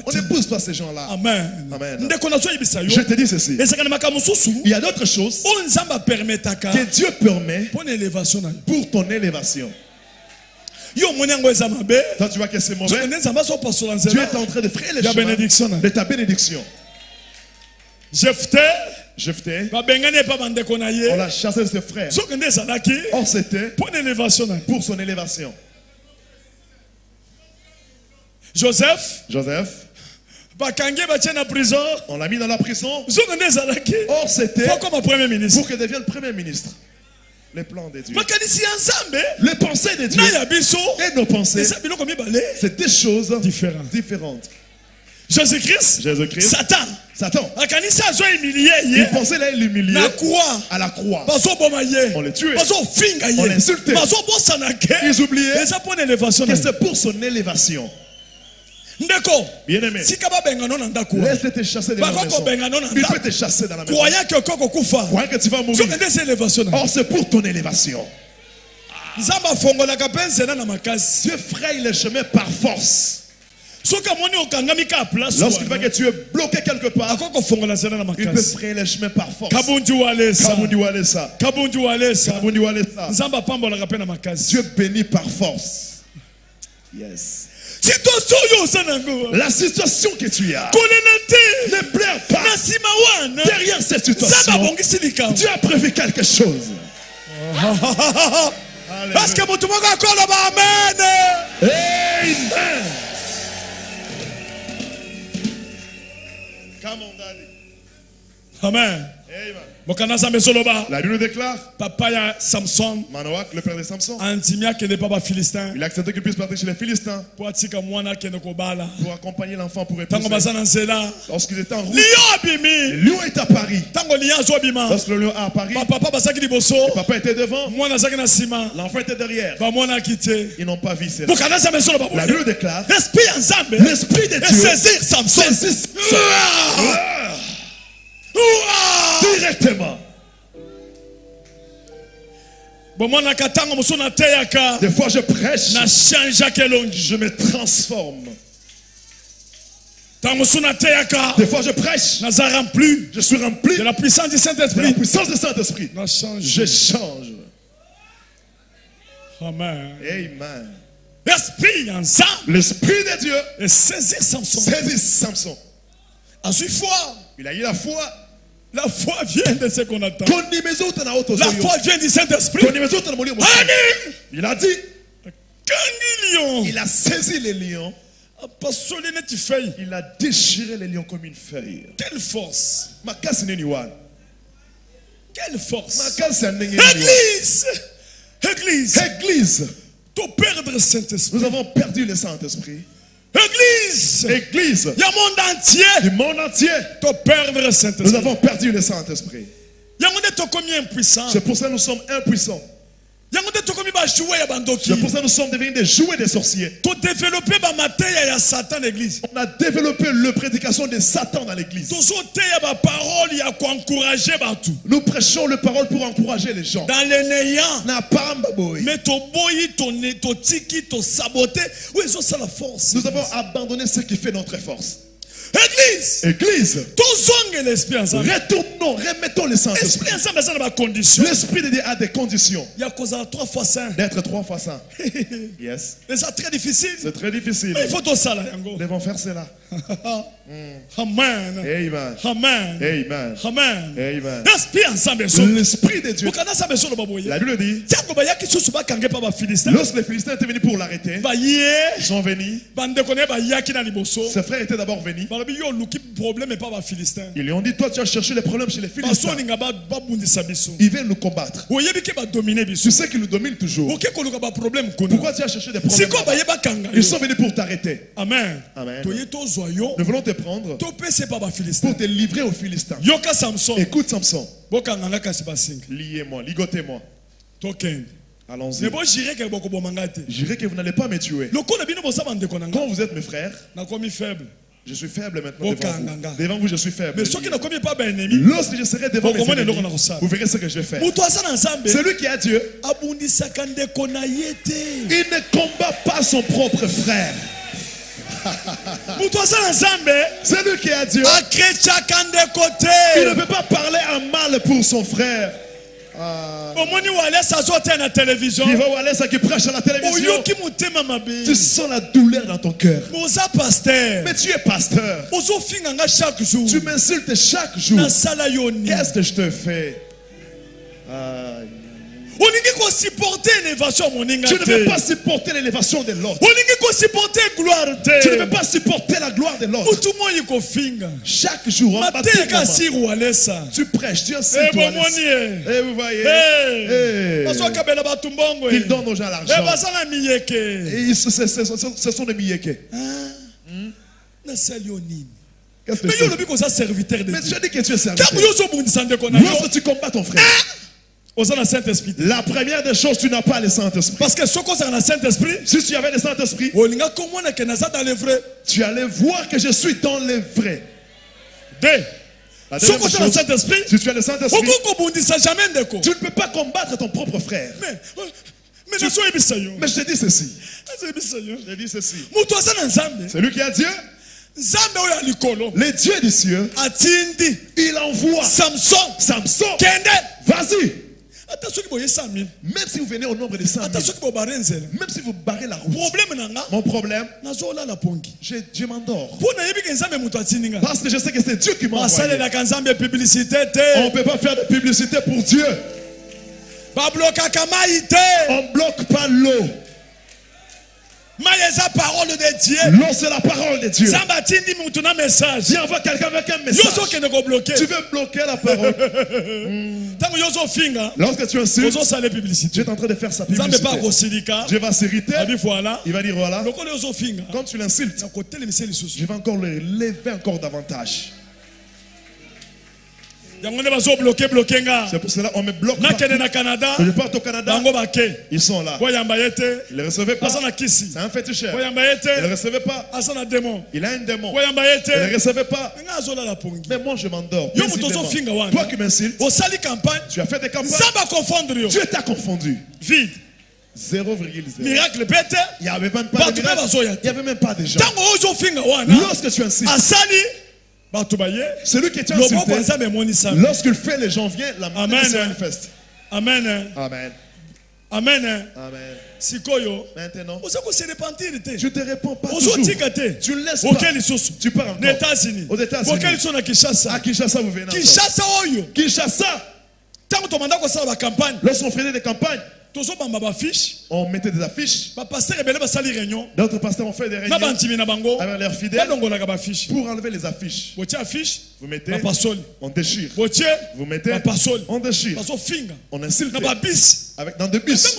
On n'épouse pas ces gens-là. Amen. Amen. Je te dis ceci. Il y a d'autres choses que Dieu permet pour ton élévation. Toi, tu vois que c'est mauvais. Dieu est en train de frayer les chemins de ta bénédiction. Jephthé, on l'a chassé de ses frères. Or c'était pour son élévation. Joseph, on l'a mis dans la prison. Or c'était pour qu'il devienne premier ministre. Les plans de Dieu. Les pensées de Dieu et nos pensées, c'est des choses différentes. Jésus-Christ, Satan, il pensait l'humilier à la croix. On le tuait, on l'insultait. Ils oubliaient que c'est pour son élévation. Bien-aimé, laisse-le te chasser de la maison. Il peut te chasser dans la maison. Croyant que tu vas mourir. Or c'est pour ton élévation. Dieu fraye le chemin par force. Lorsqu'il voit que tu es bloqué quelque part, il peut frayer le chemin par force. Dieu bénit par force. Yes. La situation que tu as ne plaire pas. Derrière cette situation, Dieu a prévu quelque chose. Parce que mon tour amen. Amen. Amen. La Bible déclare, Papa ya Samson, Manowak, le père de Samson, il a accepté qu'il puisse partir chez les Philistins pour accompagner l'enfant pour épouser. Lorsqu'ils étaient en route, le lion est à Paris. Lorsque le lion est à Paris, le papa était devant, l'enfant était derrière. Ils n'ont pas vu cela. La Bible déclare, l'esprit de Dieu saisit Samson. Directement. Des fois je prêche, je me transforme. Des fois je prêche. Je suis rempli de la puissance du Saint-Esprit. De la puissance du Saint-Esprit. Je change. Amen. Amen. L'esprit ensemble. L'esprit de Dieu. Et saisir Samson. Saisir Samson. A su foi. Il a eu la foi. La foi vient de ce qu'on attend. La foi vient du Saint-Esprit. Il a dit. Il a saisi les lions. Il a déchiré les lions comme une feuille. Quelle force. Quelle force. Église. Église. Église. Perdre le Saint-Esprit. Nous avons perdu le Saint-Esprit. Église. Église. Il y a le monde entier. Du monde entier. Perdre le Saint-Esprit. Nous avons perdu le Saint-Esprit. C'est pour ça que nous sommes impuissants. C'est pour ça que nous sommes devenus des jouets des sorciers. On a développé la prédication de Satan dans l'église. Nous prêchons la parole pour encourager les gens. Dans les néants. Mais nous avons abandonné ce qui fait notre force. Église. Église. Retournons, remettons le Saint-Esprit. L'Esprit de Dieu a des conditions. D'être 3 fois saint. Yes. C'est très difficile. C'est très difficile. Mais il faut tout ça là. Nous devons faire cela. Amen. Amen. Amen. Amen. Amen. Amen. L'Esprit de Dieu. La Bible dit. Lorsque les Philistins étaient venus pour l'arrêter, ils sont venus. Ses frères étaient d'abord venus. Ils lui ont dit, toi tu as cherché les problèmes chez les Philistins. Ils viennent nous combattre. Tu sais qu'ils nous dominent toujours. Pourquoi tu as cherché des problèmes? Ils sont venus pour t'arrêter. Amen. Amen. Nous voulons te prendre pour te livrer aux Philistins. Écoute Samson. Liez-moi, ligotez-moi. Allons-y. J'irai que vous n'allez pas me tuer. Quand vous êtes mes frères, je suis faible maintenant devant vous. Devant vous, je suis faible. Lorsque je serai devant mes ennemis, vous verrez ce que je vais faire. Celui qui a Dieu, il ne combat pas son propre frère. Celui qui a Dieu, il ne peut pas parler en mal pour son frère. Il va Wallace qui prêche à la télévision. Tu sens la douleur dans ton cœur. Mais tu es pasteur. Tu m'insultes chaque jour. Qu'est-ce que je te fais? Tu ne veux pas supporter l'élévation de l'autre. Tu ne veux pas supporter la gloire de l'autre. Chaque jour, tu prêches, tu insultes. Et vous voyez, ils donnent aux gens l'argent. Et ce sont des miyeke. Qu'est-ce que mais tu as dit que tu es serviteur. Lorsque tu combats ton frère, la première des choses, tu n'as pas le Saint-Esprit. Parce que si tu avais le Saint-Esprit, tu allais voir que je suis dans le vrai. Si tu as le Saint-Esprit, tu ne peux pas combattre ton propre frère. Mais je te dis ceci. C'est lui qui a Dieu. Le Dieu des cieux, il envoie Samson. Vas-y. Même si vous venez au nombre de 100 000, même si vous barrez la route, mon problème, je m'endors. Parce que je sais que c'est Dieu qui m'a envoyé. On ne peut pas faire de publicité pour Dieu. On ne bloque pas l'eau. L'eau, c'est la parole de Dieu. Si on voit quelqu'un avec un message, tu veux bloquer la parole. Lorsque tu insultes, tu es en train de faire sa publicité. Dieu va s'irriter. Il va dire voilà. Quand tu l'insultes, je vais encore le lever encore davantage. C'est pour cela qu'on me bloque. Je parte au Canada. Ils sont là. Ne le recevez pas. C'est un féticheur. Ne le recevez pas. Il a un démon. Ne le recevez pas. Mais moi je m'endors. Toi qui m'insultes, tu as fait des campagnes. Dieu t'a confondu. Vide. 0,0. Miracle bête. Il n'y avait même pas de miracle. Il n'y avait même pas de gens. Lorsque tu insistes, celui qui est insulté, lorsqu'il fait, les gens viennent, la main se manifeste. Amen. Amen. Amen. Amen. Maintenant, tu te réponds pas toujours. Tu ne laisses pas. Tu pars encore. Aux États-Unis. À Kinshasa, vous venez encore. Kinshasa. Lorsqu'on faisait des campagnes, on mettait des affiches. D'autres pasteurs ont fait des réunions avec leurs fidèles pour enlever les affiches. Vous mettez, on déchire. Vous mettez, on déchire. On insulte. Dans des bus.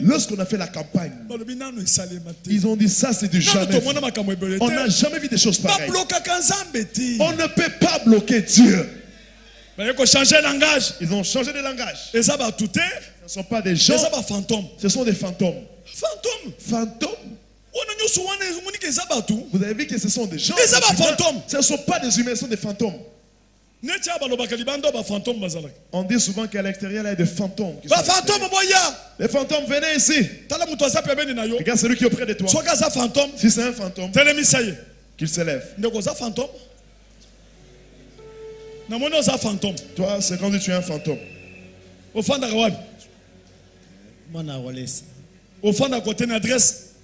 Lorsqu'on a fait la campagne, ils ont dit ça c'est du jamais. On n'a jamais vu des choses pareilles. On ne peut pas bloquer Dieu. Ils ont changé de langage. Ce ne sont pas des gens. Ce sont des fantômes. Fantômes. Vous avez vu que ce sont des gens. Ce ne sont pas des humains, ce sont des fantômes. On dit souvent qu'à l'extérieur, il y a des fantômes. Les fantômes, venez ici. Regarde celui qui est auprès de toi. Si c'est un fantôme, qu'il s'élève. Toi, c'est quand tu es un fantôme. Au fond à côté d'une adresse.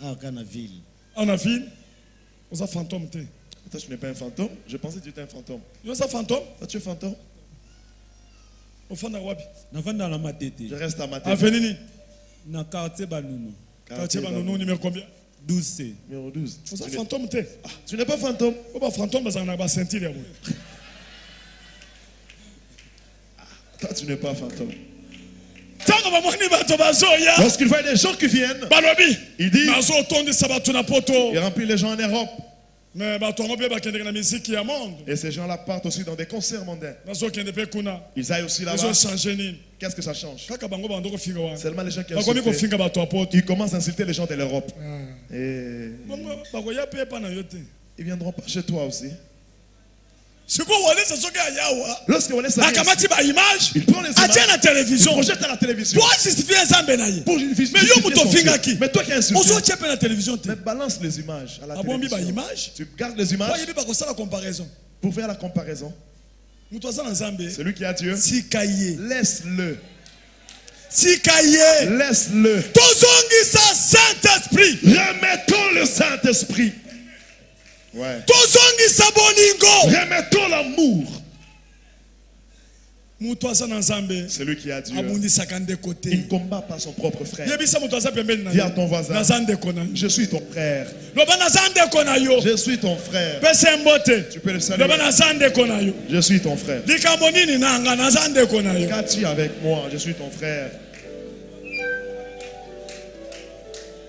En ville. En ville. Vous êtes fantôme. Toi, tu n'es pas un fantôme. Je pensais que tu étais un fantôme. Tu es un fantôme. Toi, tu es fantôme. Au fond à Wabi. Je reste à ma tête. Avenue. Dans le quartier Banounou. Quartier Banounou, numéro combien? 12C. Numéro 12. Vous êtes fantôme. Tu n'es pas fantôme. Tu n'es pas fantôme, mais on a pas senti. Toi, tu n'es pas fantôme. Lorsqu'il voit des gens qui viennent, il dit, il remplit les gens en Europe. Et ces gens-là partent aussi dans des concerts mondains. Ils aillent aussi là-bas. Qu'est-ce que ça change? Seulement les gens qui insultent, ils commencent à insulter les gens de l'Europe. Et ils ne viendront pas chez toi aussi. Lorsque on est image, il prend les images, à la télévision, il projette à la télévision. Pour justifier pour justifier mais toi qui as insulté, mais balance les images à la télévision. Tu gardes les images pour faire la comparaison. Celui qui a Dieu, laisse-le. Laisse-le. Remettons le Saint-Esprit. Ouais. Remettons l'amour. Celui qui a Dieu, il ne combat pas son propre frère. Dis à ton voisin, je suis ton frère. Je suis ton frère. Tu peux le saluer. Je suis ton frère. Qu'as-tu avec moi? Je suis ton frère.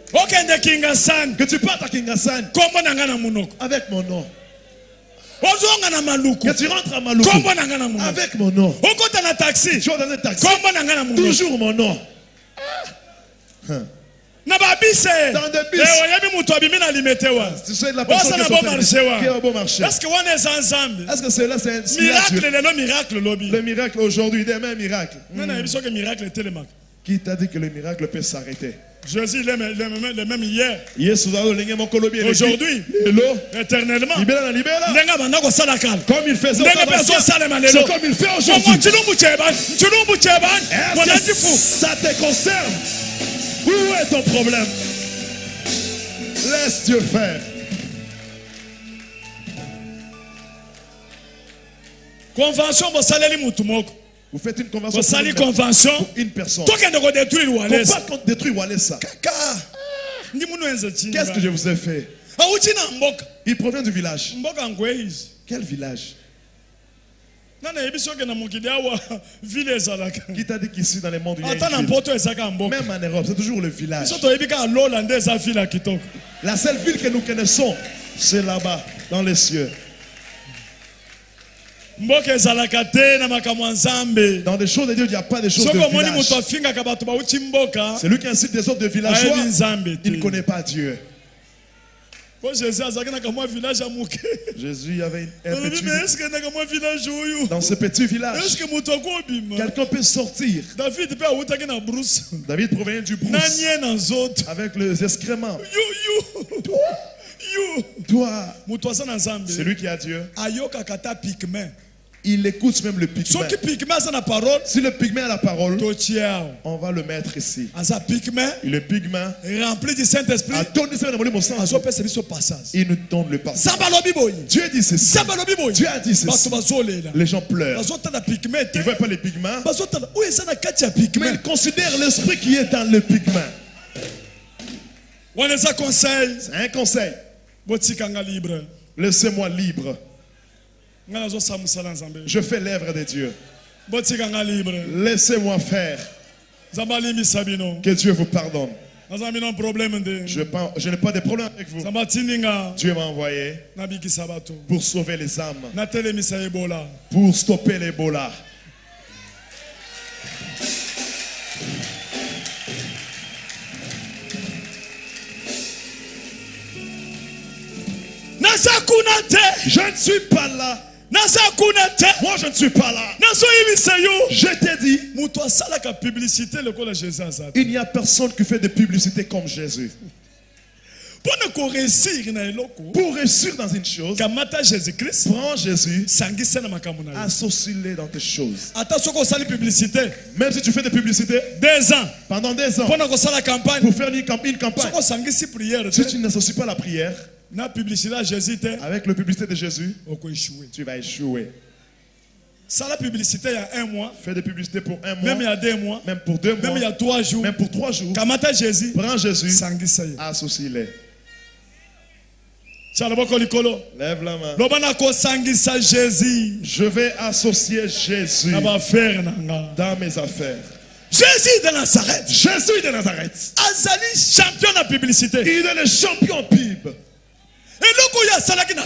Que tu partes à Kingasan avec mon nom. Que tu rentres à Maluku avec mon nom. Tu vas dans un taxi, toujours mon nom. Dans des bus. Tu sais de la personne qui a beau marcher. Est-ce que cela c'est un miracle? Le miracle aujourd'hui, demain miracle. Qui t'a dit que le miracle peut s'arrêter? Jésus le même hier. Aujourd'hui, éternellement. Comme il faisait c'est comme il fait aujourd'hui. Ça te concerne? Où est ton problème? Laisse Dieu faire. Convention vous faites une convention pour une personne. Faut pas détruire Walesa. Qu'est-ce que je vous ai fait? Il provient du village. Quel village? Qui t'a dit qu'ici dans les mondes il y a une ville? Même en Europe, c'est toujours le village. La seule ville que nous connaissons, c'est là-bas, dans les cieux. Dans des choses de Dieu, il n'y a pas de choses de village. Celui qui incite des autres de villageois, il ne connaît pas Dieu. Jésus avait un petit village. Dans ce petit village, quelqu'un peut sortir. David provenait du brousse avec les excréments. Toi, c'est lui qui a Dieu. Il écoute même le pygmée. Si le pygmée a la parole, on va le mettre ici. Et le pygmée, rempli du Saint-Esprit, il nous donne le passage. Dieu dit ceci. Dieu a dit ceci. Les gens pleurent. Ils ne voient pas les pygmées, mais ils considèrent l'esprit qui est dans le pygmée. C'est un conseil. Laissez-moi libre. Je fais l'œuvre de Dieu. Laissez-moi faire. Que Dieu vous pardonne. Je n'ai pas de problème avec vous. Dieu m'a envoyé pour sauver les âmes, pour stopper l'Ebola. Je ne suis pas là. Moi je ne suis pas là. Je t'ai dit, il n'y a personne qui fait de publicité comme Jésus. Pour réussir dans une chose, prends Jésus, associe-le dans tes choses. Même si tu fais des publicités, pendant 2 ans, pour faire une campagne, si tu n'associes pas la prière, avec la publicité de Jésus, tu vas échouer. Ça la publicité il y a 1 mois. Fais des publicités pour 1 mois. Même il y a 2 mois. Même pour 2 mois. Même il y a 3 jours. Même pour 3 jours. Kamata Jésus. Prends Jésus. Associe-les. Lève la main. Je vais associer Jésus dans mes affaires. Jésus de Nazareth. Jésus de Nazareth. Azali champion de publicité. Il est le champion pub.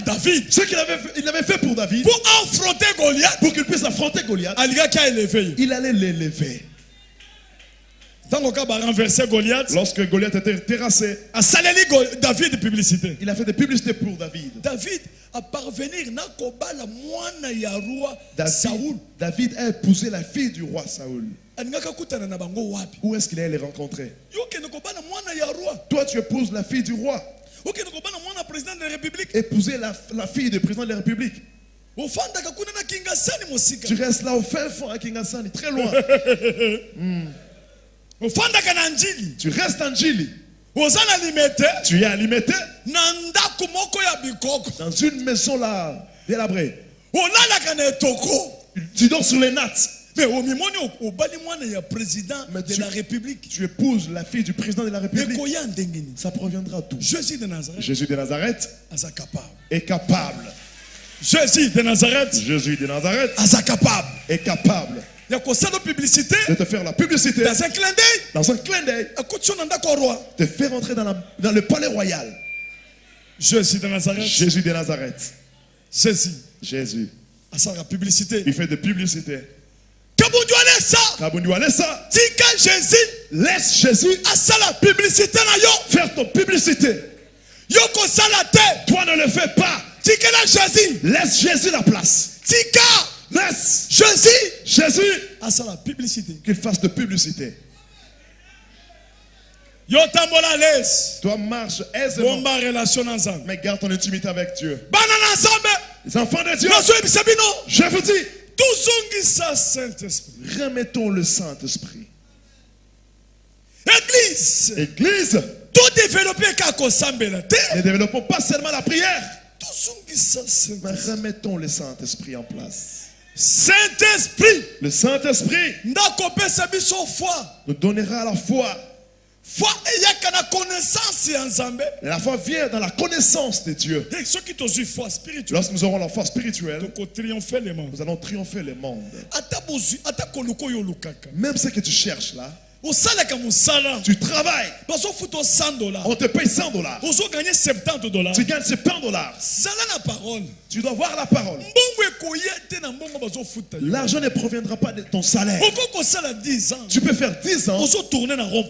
David. Ce qu'il avait fait pour David. Pour affronter Goliath. Pour qu'il puisse affronter Goliath. Il allait l'élever. Lorsque Goliath était terrassé, David publicité. Il a fait des publicités pour David. David a parvenir David a épousé la fille du roi Saoul. Où est-ce qu'il allait les rencontrer? Toi tu épouses la fille du roi. Épouser la fille du président de la République. Tu restes là au fin fond à Kingasani, très loin. Tu restes en Djili. Tu es alimité dans une maison là délabrée. Tu dors sur les nattes. Mais de la République. Tu épouses la fille du président de la République. Ça proviendra d'où? Jésus de Nazareth. Jésus de Nazareth est capable. Jésus de Nazareth. Jésus de Nazareth est capable. De te faire la publicité dans un clin d'œil. Dans un clin d'œil. Te faire entrer dans le palais royal. Jésus de Nazareth. Jésus de Nazareth. Jésus. Il fait de publicité. Jésus. Laisse Jésus faire ton publicité. Toi ne le fais pas. Laisse Jésus la place. Laisse Jésus qu'il fasse de publicité. Toi marche aisément, mais garde ton intimité avec Dieu. Les enfants de Dieu, je vous dis, remettons le Saint-Esprit. Église, ne développons pas seulement la prière, mais remettons le Saint-Esprit en place. Saint-Esprit, le Saint-Esprit nous donnera la foi. La foi vient dans la connaissance de Dieu. Lorsque nous aurons la foi spirituelle, nous allons triompher le monde. Même ce que tu cherches là, tu travailles, on te paye $100, tu gagnes $70. Tu dois voir la parole. L'argent ne proviendra pas de ton salaire. Tu peux faire 10 ans,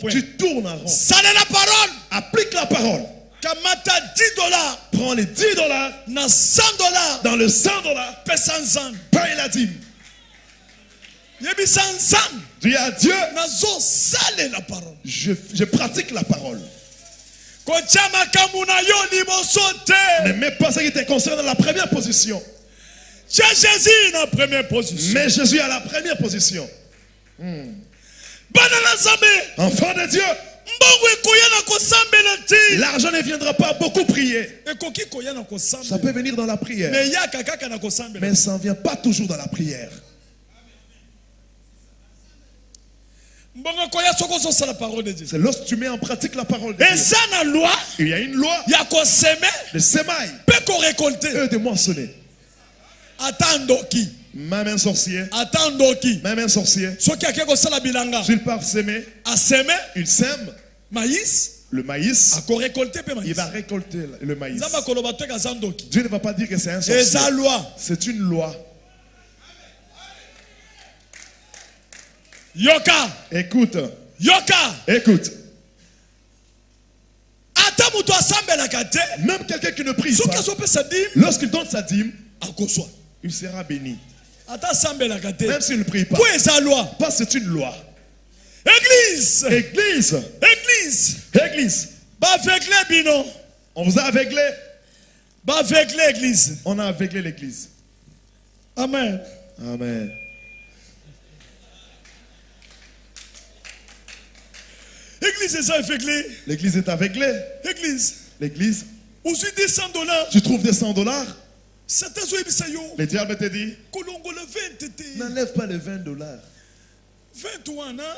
tu tournes en rond. Applique la parole. Kamata $10. Prends les $10. Na $100. Dans le $100. Pesanzan. Paye la dîme. Dis à Dieu. la parole. Je pratique la parole. Ne mets pas ce qui te concerne dans la première position. Jésus dans la première position. Mais Jésus à la première position. Enfant de Dieu. L'argent ne viendra pas beaucoup prier. Ça peut venir dans la prière. Mais ça ne vient pas toujours dans la prière. C'est lorsque tu mets en pratique la parole de Dieu. Il y a une loi de semaille et de moissonner. Même un sorcier. Même un sorcier. S'il part semer, il sème le maïs. Il va récolter le maïs. Dieu ne va pas dire que c'est un sorcier. C'est une loi. Yoka. Écoute. Yoka. Écoute. Même quelqu'un qui ne prie pas, lorsqu'il donne sa dîme, il sera béni. Même s'il ne prie pas. Parce que c'est une loi. Église. Église. Église. Église. On vous a aveuglé. On a aveuglé l'église. Amen. Amen. L'église est aveuglée. L'église est aveuglée. L'église. Tu trouves des $100. Le diable te dit, n'enlève pas les $20.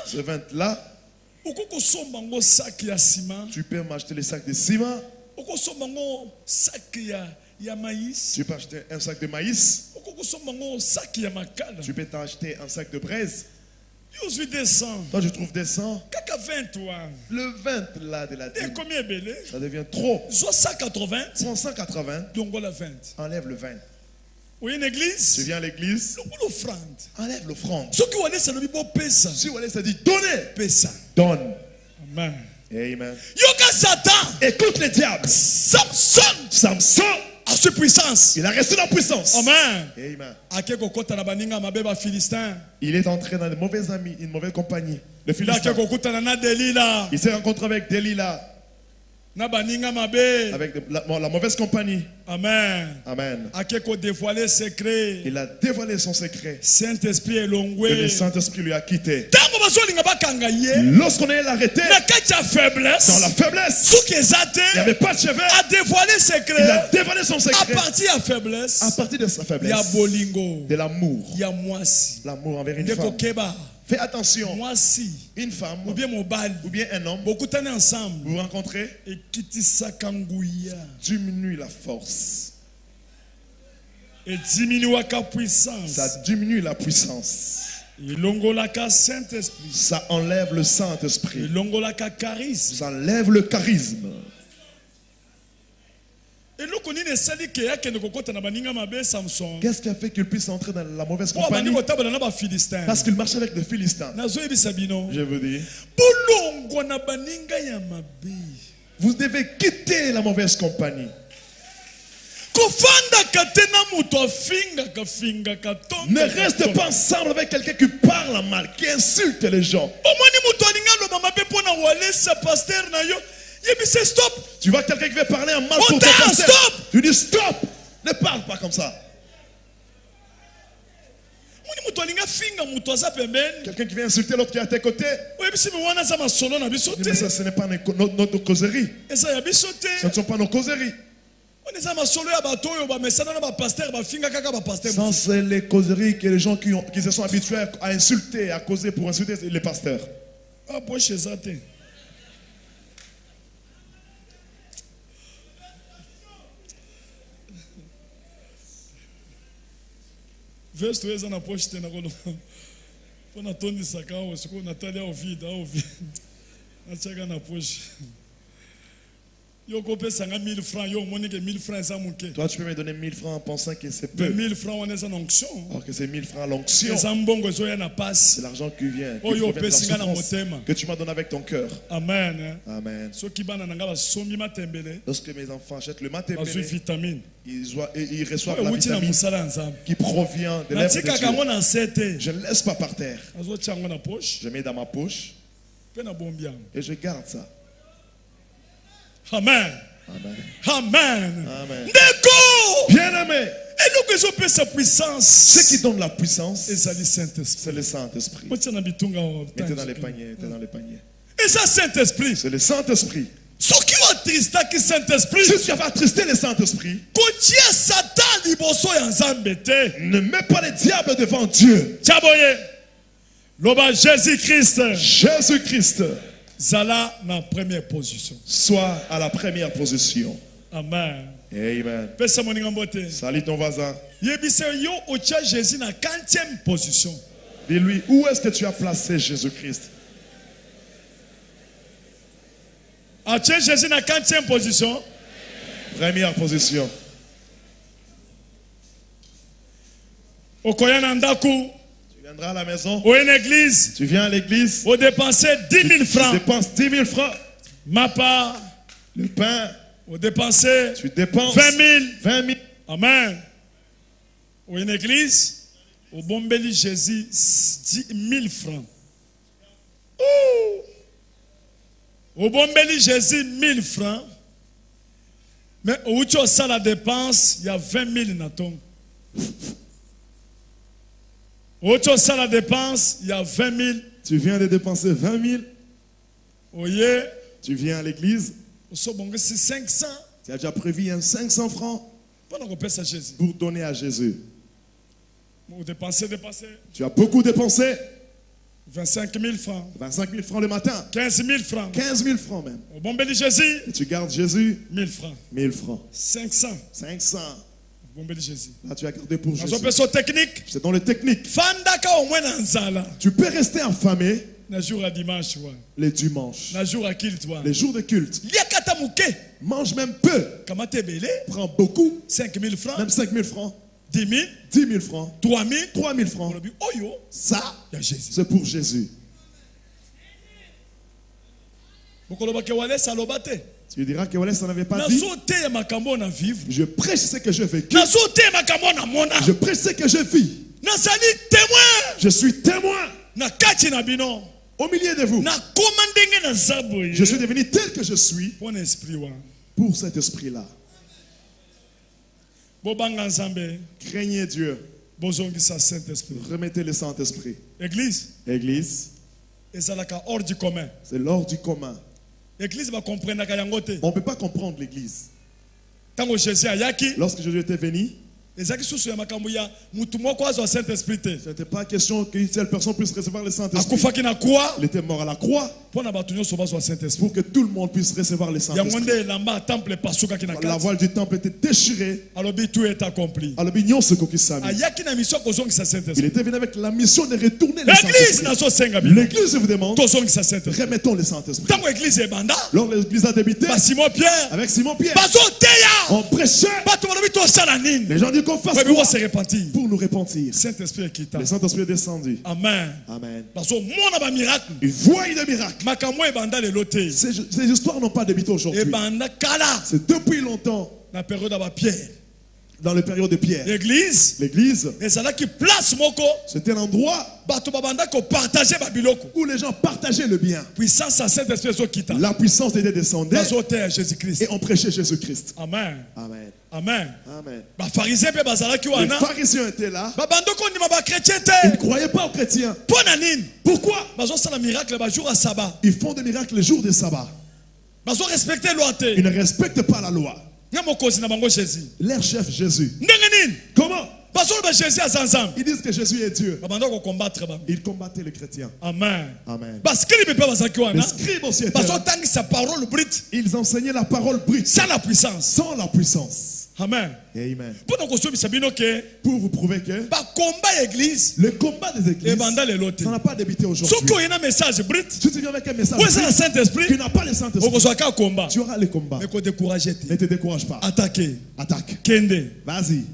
Ce 20 là, tu peux m'acheter les sacs de ciment. Tu peux acheter un sac de maïs. Tu peux t'acheter un sac de braise. Toi, je trouve des 100. Le 20 là de la dîme, ça devient trop. 180. Enlève le 20. Tu viens à l'église. Enlève l'offrande. Si vous allez, ça dit donnez. Donne. Amen. Amen. Satan. Écoute le diable. Samson a cette puissance. Il a resté dans la puissance. Amen. Amen. Il est entré dans de mauvais amis, une mauvaise compagnie. Le Philistin. Il s'est rencontré avec Delilah. Avec la mauvaise compagnie. Amen. Amen. Secret. Il a dévoilé son secret. Saint-Esprit est longué. Et le Saint-Esprit lui a quitté. Lorsqu'on est arrêté, dans la faiblesse, il n'y avait pas de chevet. Il a dévoilé son secret. À partir de sa faiblesse, de l'amour. L'amour envers une femme. Fais attention. Une femme ou bien un homme, vous vous rencontrez, diminue la force. Et diminue la puissance. Ça diminue la puissance. Ça enlève le Saint-Esprit. Ça enlève le charisme. Qu'est-ce qui a fait qu'il puisse entrer dans la mauvaise compagnie? Parce qu'il marchait avec des Philistins. Je vous dis, vous devez quitter la mauvaise compagnie. Ne reste pas ensemble avec quelqu'un qui parle mal, qui insulte les gens. Tu vois quelqu'un qui veut parler en mal pour ton pasteur. Tu dis stop. Ne parle pas comme ça. Quelqu'un qui vient insulter l'autre qui est à tes côtés. Mais ça, ce n'est pas notre causerie. Ce ne sont pas nos causeries. Sans les causeries que les gens qui se sont habitués à insulter, à causer pour insulter les pasteurs. Verse 2 eza na poche te na kono. Pona tondi saka o siko Natalia o vide. Na chaka na poche. Toi, tu peux me donner 1000 francs en pensant que c'est peu. 1000 francs, on est en onction. Alors que c'est 1000 francs l'onction. C'est l'argent qui vient. Que tu m'as donné avec ton cœur. Amen. Amen. Lorsque mes enfants achètent le matembele, ils reçoivent la vitamine qui provient de l'œuvre de Dieu. Je ne laisse pas par terre. Je mets dans ma poche et je garde ça. Amen. Amen. Amen. Amen. Bien-aimé. Et nous que je sa puissance. Ce qui donne la puissance, c'est le Saint-Esprit. Mettez dans les paniers. Mettez dans les paniers. Et ça, Saint-Esprit. C'est le Saint-Esprit. Ce qui va attrister le Saint-Esprit. Si tu vas attrister le Saint-Esprit, ne mets pas le diable devant Dieu. Jésus-Christ. Jésus-Christ. Zala na première position. Sois à la première position. Amen. Amen. Salut ton voisin. Jésus na 40e position. Dis-lui, où est-ce que tu as placé Jésus-Christ? As-tu Jésus na 40e position? Première position. Okoyanandaku. Tu viendras à la maison. Ou une église. Tu viens à l'église. Ou dépenser 10 000 francs. Tu dépenses 10 000 francs. Ma part. Le pain. Ou dépenser. Tu dépenses 20 000. 20 000. Amen. Ou une église. Au Bombeli Jésus 10 000 francs. Au Bombeli Jésus 1000 francs. Mais où tu as ça la dépense, il y a 20 000 natons. Où tu as ça la dépense, il y a 20 000. Tu viens de dépenser 20 000. Oui. Tu viens à l'église. C'est 500. Tu as déjà prévu 500 francs pour donner à Jésus. Tu as beaucoup dépensé. 25 000 francs. 25 000 francs le matin. 15 000 francs. 15 000 francs même. Au bon béni Jésus. Et tu gardes Jésus. 1000 francs. 1000 francs. 500. 500. Bon béni Jésus. Là tu as gardé pour Jésus. C'est dans le technique. Tu peux rester affamé. Les dimanches. Les jours de culte. Mange même peu. Prends beaucoup. 5 000 francs. Même 5 000 francs. 10 000. 10 000 francs. 3 000. 3 000 francs. Ça, c'est pour Jésus. Tu diras que Wallace n'en avait pas dit. Je prêche ce que je vécu. Je prêche ce que je vis. Je suis témoin. Au milieu de vous. Je suis devenu tel que je suis pour cet esprit-là. Craignez Dieu. Remettez le Saint-Esprit. Église. Église. C'est l'ordre du commun. On ne peut pas comprendre l'église. Lorsque Jésus était venu, ce n'était pas question qu'une seule personne puisse recevoir le Saint-Esprit. Il était mort à la croix pour que tout le monde puisse recevoir le Saint-Esprit. La voile du temple était déchirée. Tout est accompli. Il était venu avec la mission de retourner le Saint-Esprit. L'église vous demande, remettons le Saint-Esprit. Lors l'église a débuté, avec Simon-Pierre, on prêchait. Les gens disent qu'on fasse quoi pour nous repentir. Le Saint-Esprit est descendu. Amen. Amen. Il voit des miracles. Ces histoires n'ont pas débuté aujourd'hui. C'est depuis longtemps. Dans la période de Pierre. L'église. C'était l'endroit où les gens partageaient le bien. La puissance était descendue. Et on prêchait Jésus-Christ. Amen. Amen. Amen. Amen. Les pharisiens étaient là. Ils ne croyaient pas aux chrétiens. Pourquoi? Ils font des miracles le jour de sabbat. Ils ne respectent pas la loi. Leur chef Jésus. Comment? Ils disent que Jésus est Dieu. Ils combattaient les chrétiens. Amen. Amen. Les scribes aussi étaient là. Ils enseignaient la parole brute. Sans la puissance. Sans la puissance. Amen. Amen. Pour vous prouver que le combat des églises, ça n'a pas débuté aujourd'hui. Si tu viens avec un message qui n'a pas le Saint-Esprit, tu auras les combats. Ne te décourage pas. Attaque. Vas-y.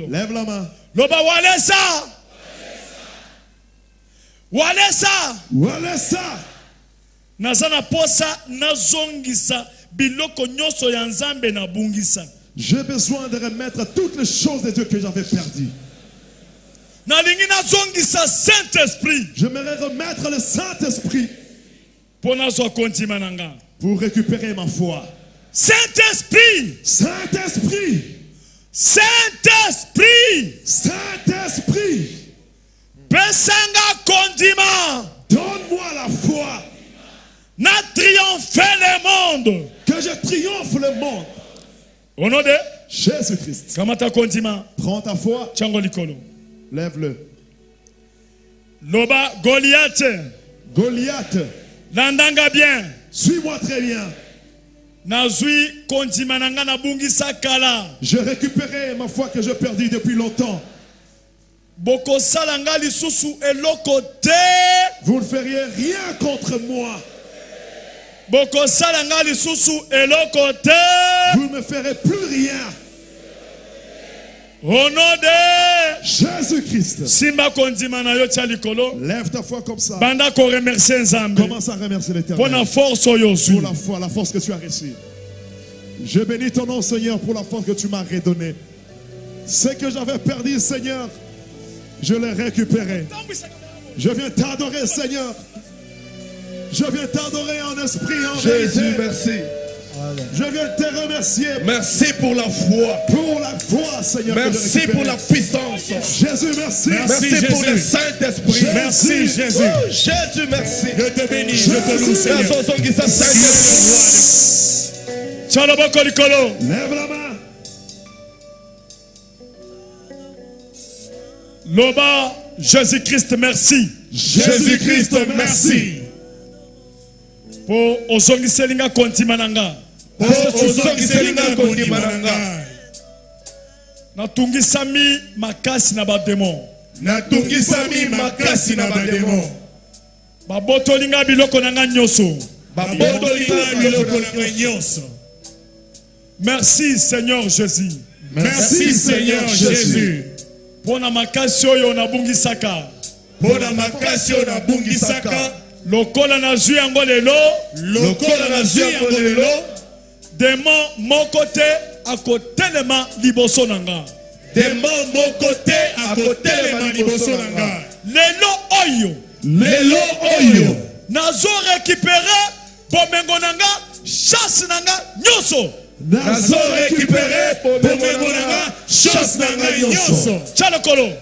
Lève la main. Walesa. Nazana posa nazongisa biloko nyoso ya nzambe na bungisa. J'ai besoin de remettre toutes les choses de Dieu que j'avais perdues. Nalingi nazongisa Saint-Esprit. J'aimerais remettre le Saint-Esprit pour récupérer ma foi. Saint-Esprit. Saint-Esprit. Saint-Esprit. Saint-Esprit. Pesanga kondima. Donne-moi la foi. Na triompher le monde. Que je triomphe le monde. Au nom de Jésus-Christ. Kamata kondima. Prends ta foi. Tchango likolo. Lève-le. Loba Goliath. Goliath. Landanga bien. Suis-moi très bien. Nazui kondima nanga na bungisa kala. J'ai récupéré ma foi que j'ai perdue depuis longtemps. Boko salanga lisusu eloko te. Vous ne feriez rien contre moi. Boko salanga lisusu eloko te. Vous ne me ferez plus rien. Au nom de Jésus-Christ. Simba kondima na yo chalikolo. Lève ta foi comme ça. Banda ko remercier Nzambe. Commence à remercier l'Éternel. Pour la force oyosu. Pour la foi, la force que tu as reçue. Je bénis ton nom, Seigneur, pour la force que tu m'as redonnée. Ce que j'avais perdu, Seigneur, je l'ai récupéré. Je viens t'adorer, Seigneur. Je viens t'adorer en esprit, en Jésus, vérité. merci. Je viens te remercier. Merci pour la foi. Pour la foi, Seigneur. Merci pour la puissance. Jésus, merci. Merci Jésus. pour le Saint-Esprit. Merci, Jésus. Oh, Jésus, merci. Je te bénis, je te loue, Seigneur. Lève la main. Loba, Jésus-Christ, merci. Jésus-Christ, merci. Pour Ozongiselinga Kontimananga. Natungisami makasi na bademo. Natungisami makasi na bademo. Babotolinga biloko nanga nyoso. Babotolinga biloko nanga nyoso. Merci Seigneur Jésus. Merci Seigneur Jésus. Pona makasi oyo na bungisaka. Pona makasi oyo na bungisaka. Lokola na zwi yango lelo. Lokola na zwi yango lelo. Démon mokote akotelema liboso nanga. Démon mokote akotelema liboso nanga. Lelo oyo. Lelo oyo. Nazo récupérer bomengo nanga, chasse nanga nyoso. Nazo récupérer bomengo nanga, chasse nanga nyoso. Chalokolo.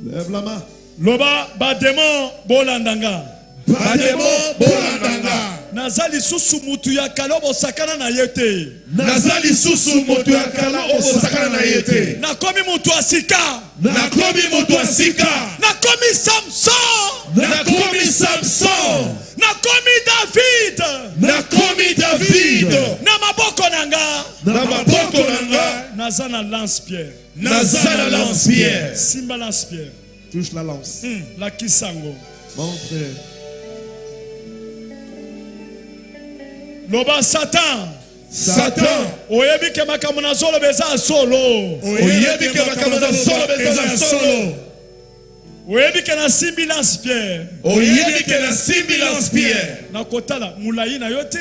Lève la main. Loba ba démon bolandanga. Ba démon bolandanga. Nazali susu mutu ya kala bosakana na yete. Nazali susu mutu ya kala bosakana na yete. Nakomi mutu asika. Nakomi mutu asika. Nakomi Samson. Nakomi Samson. Nakomi David. Nakomi David. Na maboko nanga. Na maboko nanga. Nazana lance-pierre. Nazana lance-pierre. Simba lance-pierre. Touche la lance. La kisango. Montre. Loba Satan. Satan. Oyebi ke makambo na solo beza solo. Oyebi ke makambo na solo beza solo. Oyebi ke na simbi lance-pierre. Oyebi ke na simbi lance-pierre. Nakotala mulai na yote.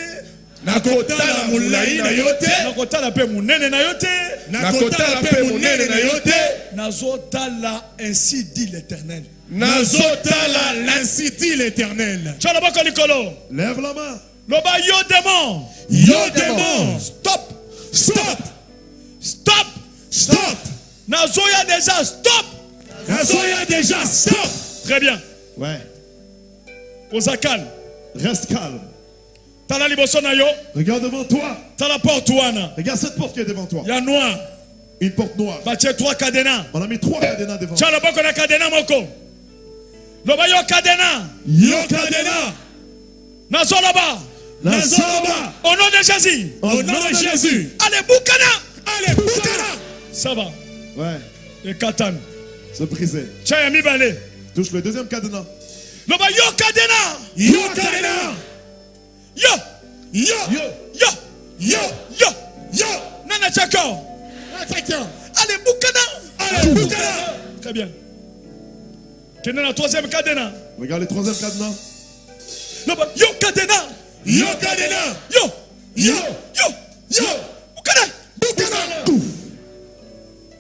Nakotala mulai na yote. Nakotala pe munene na yote. Nakotala pe munene na yote. Nazotala ainsi dit l'Éternel. Nazotala ainsi dit l'Éternel. Chalabaka likolo. Lève la main. Loba yo démon. Yo démon. Stop. Stop. Stop. Stop. Nazoya déjà stop. Nazoya déjà stop. Très bien. Ouais. Osa calme. Reste calme. Tala liboso na yo. Regarde devant toi. Tala porte wana. Regarde cette porte qui est devant toi. Ya noir. Une porte noire. Trois cadenas. On a mis 3 cadenas devant. Yo cadena. Yo cadena. Nazoloba. Nazoloba. Au nom de Jésus. Au nom de Jésus. Allez, Boukana. Allez, Boukana. Ça va. Ouais. Et Katan. C'est brisé. Tchayami Balé. Touche le deuxième cadenas. Yo cadena. Yo cadena. Yo. Yo. Yo. Yo. Yo. Yo. Yo. Nana Tchako. Allez, Boukana. Allez, Boukana. Très bien. Quel est le troisième cadenas? Regarde le troisième cadenas. Yo cadena. Yo cadena. Yo. Yo. Yo. Yo. Boukana. Boukana.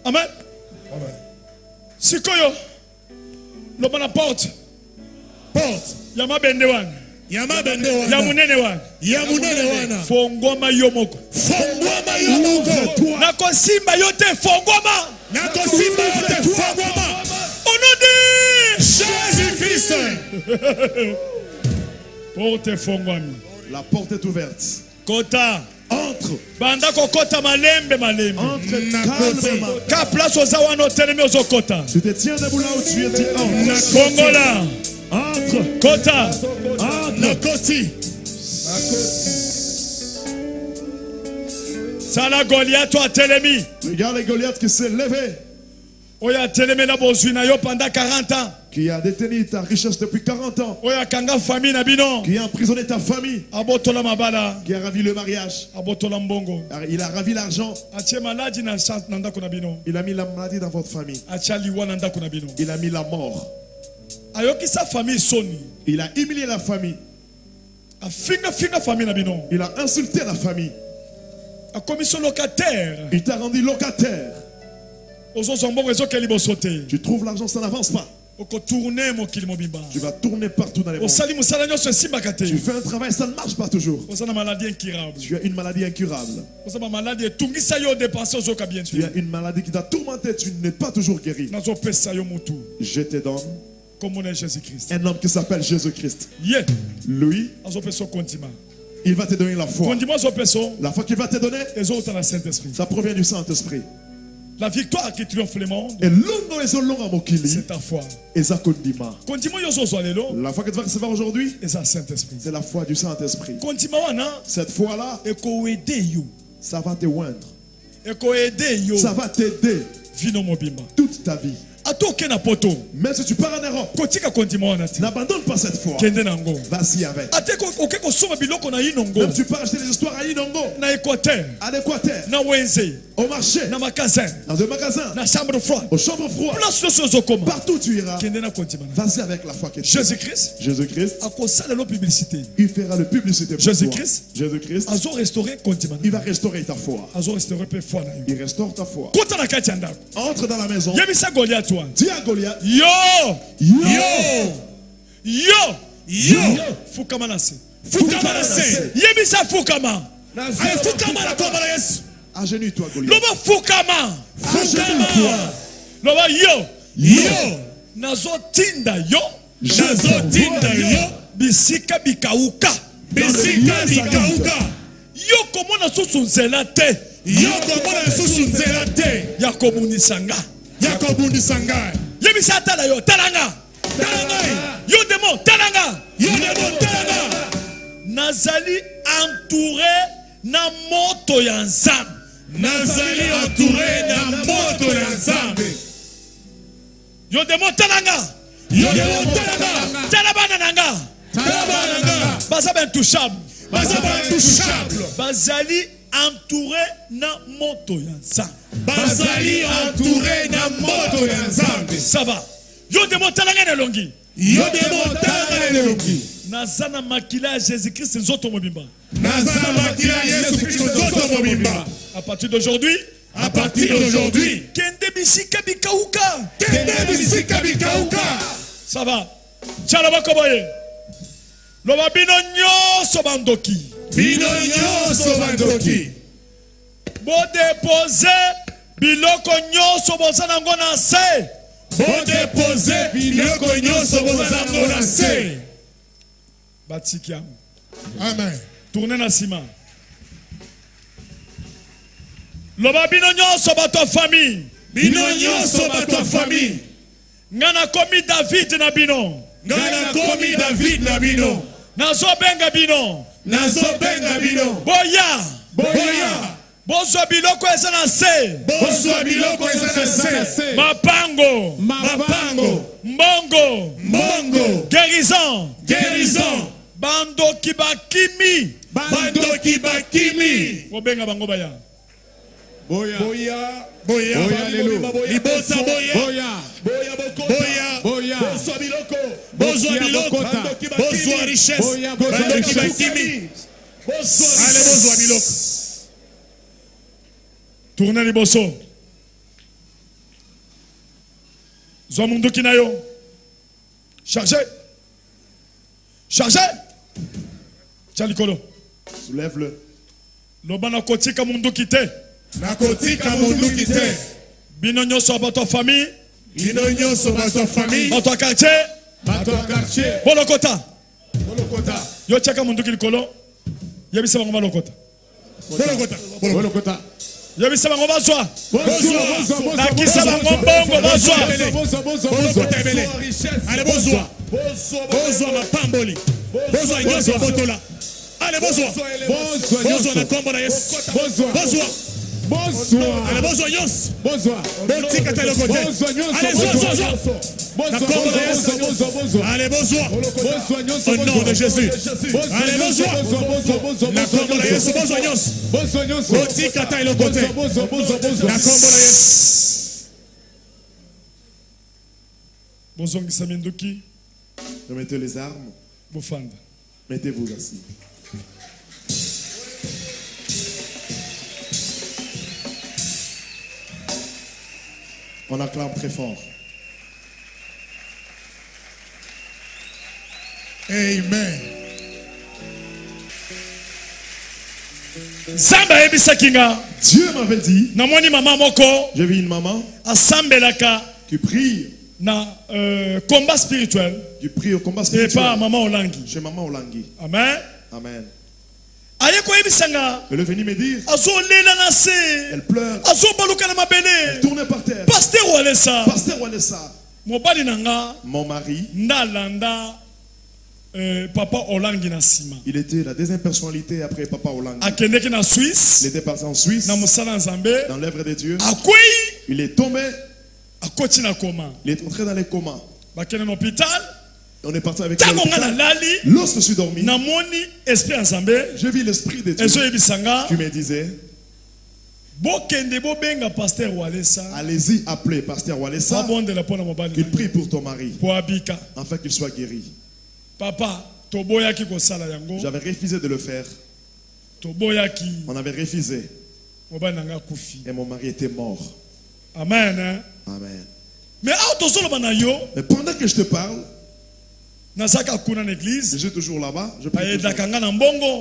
Amen. Sikoyo. Lobana porte. Porte. Yama bendewan. Yama bendewan. Yamunenewan. Yamunenewan. Fongoma yomoko. Fongoma yomoko. Nako simba yote fongoma. Nako simba yote fongoma. Au nom de Jésus-Christ. Porte fongwami. La porte est ouverte. Kota. Entre. Banda kokota malembe malembe. Entre calmement. Ka place ozawa no telemi ozokota. Tu te tiens debout là où tu es. Tu entres. Kongola. Entre. Kota. Entre. Nakoti. Sala Goliath a telemi. Regarde les Goliath qui s'est levé. Oya telemi la bozwina yo pendant 40 ans. Qui a détenu ta richesse depuis 40 ans. Oya kanga famille na bino. Qui a emprisonné ta famille. Abotola mabala. Qui a ravi le mariage. Abotola mbongo. Il a ravi l'argent. Atie maladie na ndako na bino. Il a mis la maladie dans votre famille. Atie liwa na ndako na bino. Il a mis la mort. Ayoki sa famille soni. Il a humilié la famille. Afinga famille na bino. Il a insulté la famille. A commission locataire. Il t'a rendu locataire. Tu trouves l'argent, ça n'avance pas. Tu vas tourner partout dans les mondes. Tu fais un travail, ça ne marche pas toujours. Tu as une maladie incurable. Tu as une maladie qui t'a tourmenté, tu n'es pas toujours guéri. Je te donne un homme qui s'appelle Jésus-Christ. Lui, il va te donner la foi. La foi qu'il va te donner, ça provient du Saint-Esprit. La victoire qui triomphe le monde, c'est ta foi. La foi que tu vas recevoir aujourd'hui, c'est la foi du Saint-Esprit. Cette foi-là, ça va te oindre. Ça va t'aider toute ta vie. Même si tu pars en Europe, n'abandonne pas cette foi. Vas-y avec. Même tu pars acheter des histoires à Inongo, à l'Équateur, au marché, dans un magasin, aux chambres froides, partout tu iras. Vas-y avec la foi que tu as. Jésus-Christ, il fera le publicité pour Jésus-Christ, il va restaurer ta foi. Il restaure ta foi. Entre dans la maison. Dis à Goliath. Yo. Fukama na se. Yebisa fukama. Agenouille-toi, Goliath. Loba fukama. Loba yo. Nazo tinda yo. Bisika bikauka. Yo komona susu nzela te. Yakomunisanga. Yebisa tala yo talanga. Yo demo talanga. Nazali entouré na moto ya nzambe. Yo demo talanga. Talabana nanga. Baza intouchable. Bazali entouré na moto ya nzambe. Ça va. Yo demo talanga na longi. Nazana makila Jésus-Christ nzoto mobimba. À partir d'aujourd'hui, Kende bisika bikauka. Ça va. Tchalaba koboye. Loba bino nyoso bandoki. Bo déposer biloko nyoso bozana ngona se. Batikiam. Amen. Tournez na sima. Loba bino nyonso bato famille. Bino nyonso bato famille. Ngana komi David na bino. Ngana komi David na bino. Nazo benga bino. Nazo benga bino. Boya. Boya. Bozwa biloko eza na se. Bozwa biloko eza na se. Mapango. Mapango. Mbongo. Mbongo. Guérison. Guérison. Bandoki bakimi. Bandoki bakimi. Bobenga bango baya. Boya. Boya. Boya. Libosa boya. Boya. Boya boko. Boya. Boya. Bozwa biloko. Bozwa biloko. Bozwa richesse. Bandoki bakimi. Allez, bozwa biloko. Tournez les bosso. Zomundu kinayo. Chargez. Chargez. Chalikolo. Soulève-le. Lobana kotika mundu kite. Na kotika mundu kite. Bino nyoso bato famille. Bino nyoso bato famille. Bato quartier. Bato quartier. Bolokota. Bolokota. Yo cheka mundu kilikolo. Yebisa bango balokota. Bolokota. Bolokota. Yebisa bango bazwa. Bozwa. Nakisa bango mbongo bazwa. Bolokota ebele. Allez bozwa. Bozwa mapamboli. Bozwa nyoso botola. Allez bozwa. Bozwa na kombo na Yesu. Bozwa. Bozwa. Allez bozwa nyos. Bozwa. Botika tele kote. Allez bozwa. Na kombo na Yesu. Allez bozwa. Au nom de Jésus. Allez bozwa. Na kombo na Yesu bozwa nyos. Botika tele kote. Na kombo na Yesu. Bozongisa minduki. Remettez les armes. Bofanda. Mettez-vous assis. On acclame très fort. Amen. Samba ebisa kinga. Dieu m'avait dit. Namoni mama moko. J'ai vu une maman. Asambelaka. Qui prie. Na combat spirituel. Tu pries au combat spirituel. Et pas maman Olangi. Chez maman Olangi. Amen. Amen. Elle est venue me dire. Elle pleure. Elle tourne par terre. Pasteur Walesa. Pasteur Walesa. Mon mari. Nalanda. Papa Olangi na sima. Il était la deuxième personnalité après Papa Olangi. Akendeki na Suisse. Il était parti en Suisse. Na musala nzambe. Dans l'œuvre de Dieu. Akwei. Il est tombé. Akoti na coma. Il est entré dans les comas. Bakene na hôpital. On est parti avec lui. Lorsque je suis dormi, j'ai vu l'esprit de Dieu qui me disait, allez-y, appelez Pasteur Walesa, qu'il prie pour ton mari, afin qu'il soit guéri. Papa, j'avais refusé de le faire. On avait refusé. Et mon mari était mort. Amen. Amen. Mais pendant que je te parle, je suis toujours là-bas.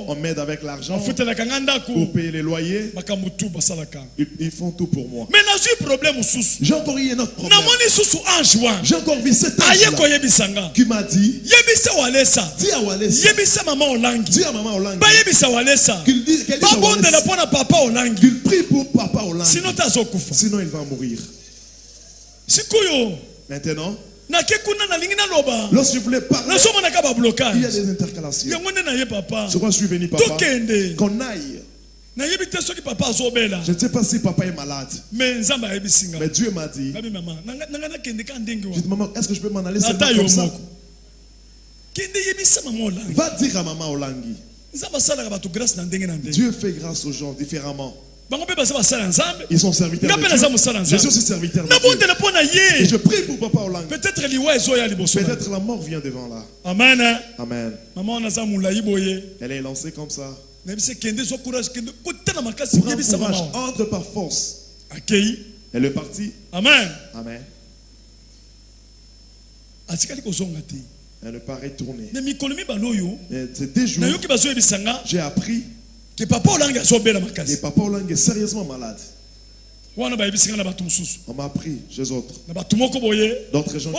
On m'aide avec l'argent pour payer les loyers. Ils font tout pour moi. Mais j'ai encore eu un autre problème. J'ai encore vu cet ange qui m'a dit, dis à Walesa, dis à maman Olangi, qu'il prie pour Papa Olangi. Sinon il va mourir. Maintenant, lorsque je voulais parler, il y a des intercalations. Je crois que je suis venu, papa, qu'on aille. Je ne sais pas si papa est malade. Mais Dieu m'a dit, je dis, maman, est-ce que je peux m'en aller seulement comme ça? Va dire à maman Olangi. Dieu fait grâce aux gens différemment. Ils sont serviteurs de Dieu. Je suis aussi serviteur de Dieu. Et je prie pour Papa Olangi. Peut-être la mort vient devant là. Amen. Amen. Elle est lancée comme ça. Entre par force. Elle est partie. Amen. Amen. Elle ne pas retourner. C'est des jours, j'ai appris que Papa Olangi est sérieusement malade. On m'a appris chez autres. D'autres gens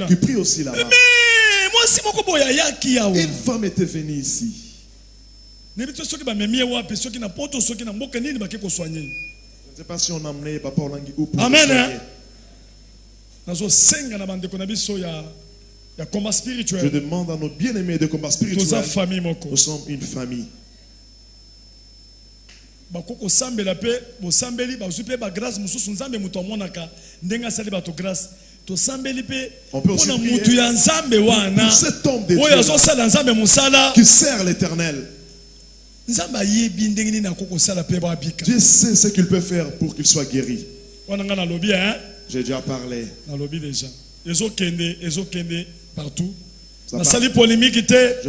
qui prient aussi là-bas. Une femme était venue ici. sais pas si on a amené Papa Olangi ou pour Amen. Je demande à nos bien-aimés de combat spirituel. Nous sommes une famille. On peut aussi prier pour cet homme de Dieu qui sert l'Éternel. Dieu sait ce qu'il peut faire pour qu'il soit guéri. J'ai déjà parlé. Partout. Je n'ai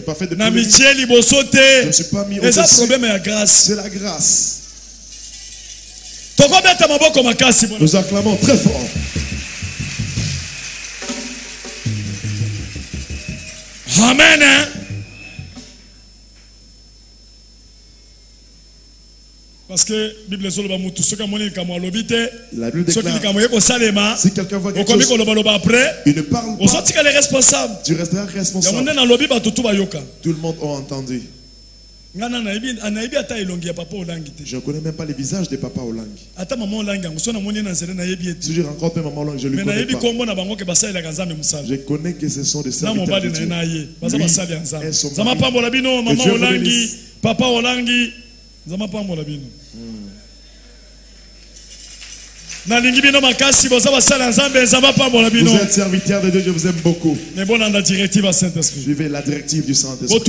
pas fait de polémique. Je ne suis pas mis au-dessus. C'est la grâce. Nous acclamons très fort. Amen. Parce que la Bible déclare, si quelqu'un voit quelque chose, il ne parle pas, tu resteras responsable. Tout le monde a entendu. Je ne connais même pas les visages de Papa Olangi. Si je rencontre Maman Olangi, je ne le connais pas. Je connais que ce sont des serviteurs de Dieu. Lui est son mari. Papa Olangi. Vous êtes serviteurs de Dieu, je vous aime beaucoup. Suivez la directive du Saint-Esprit.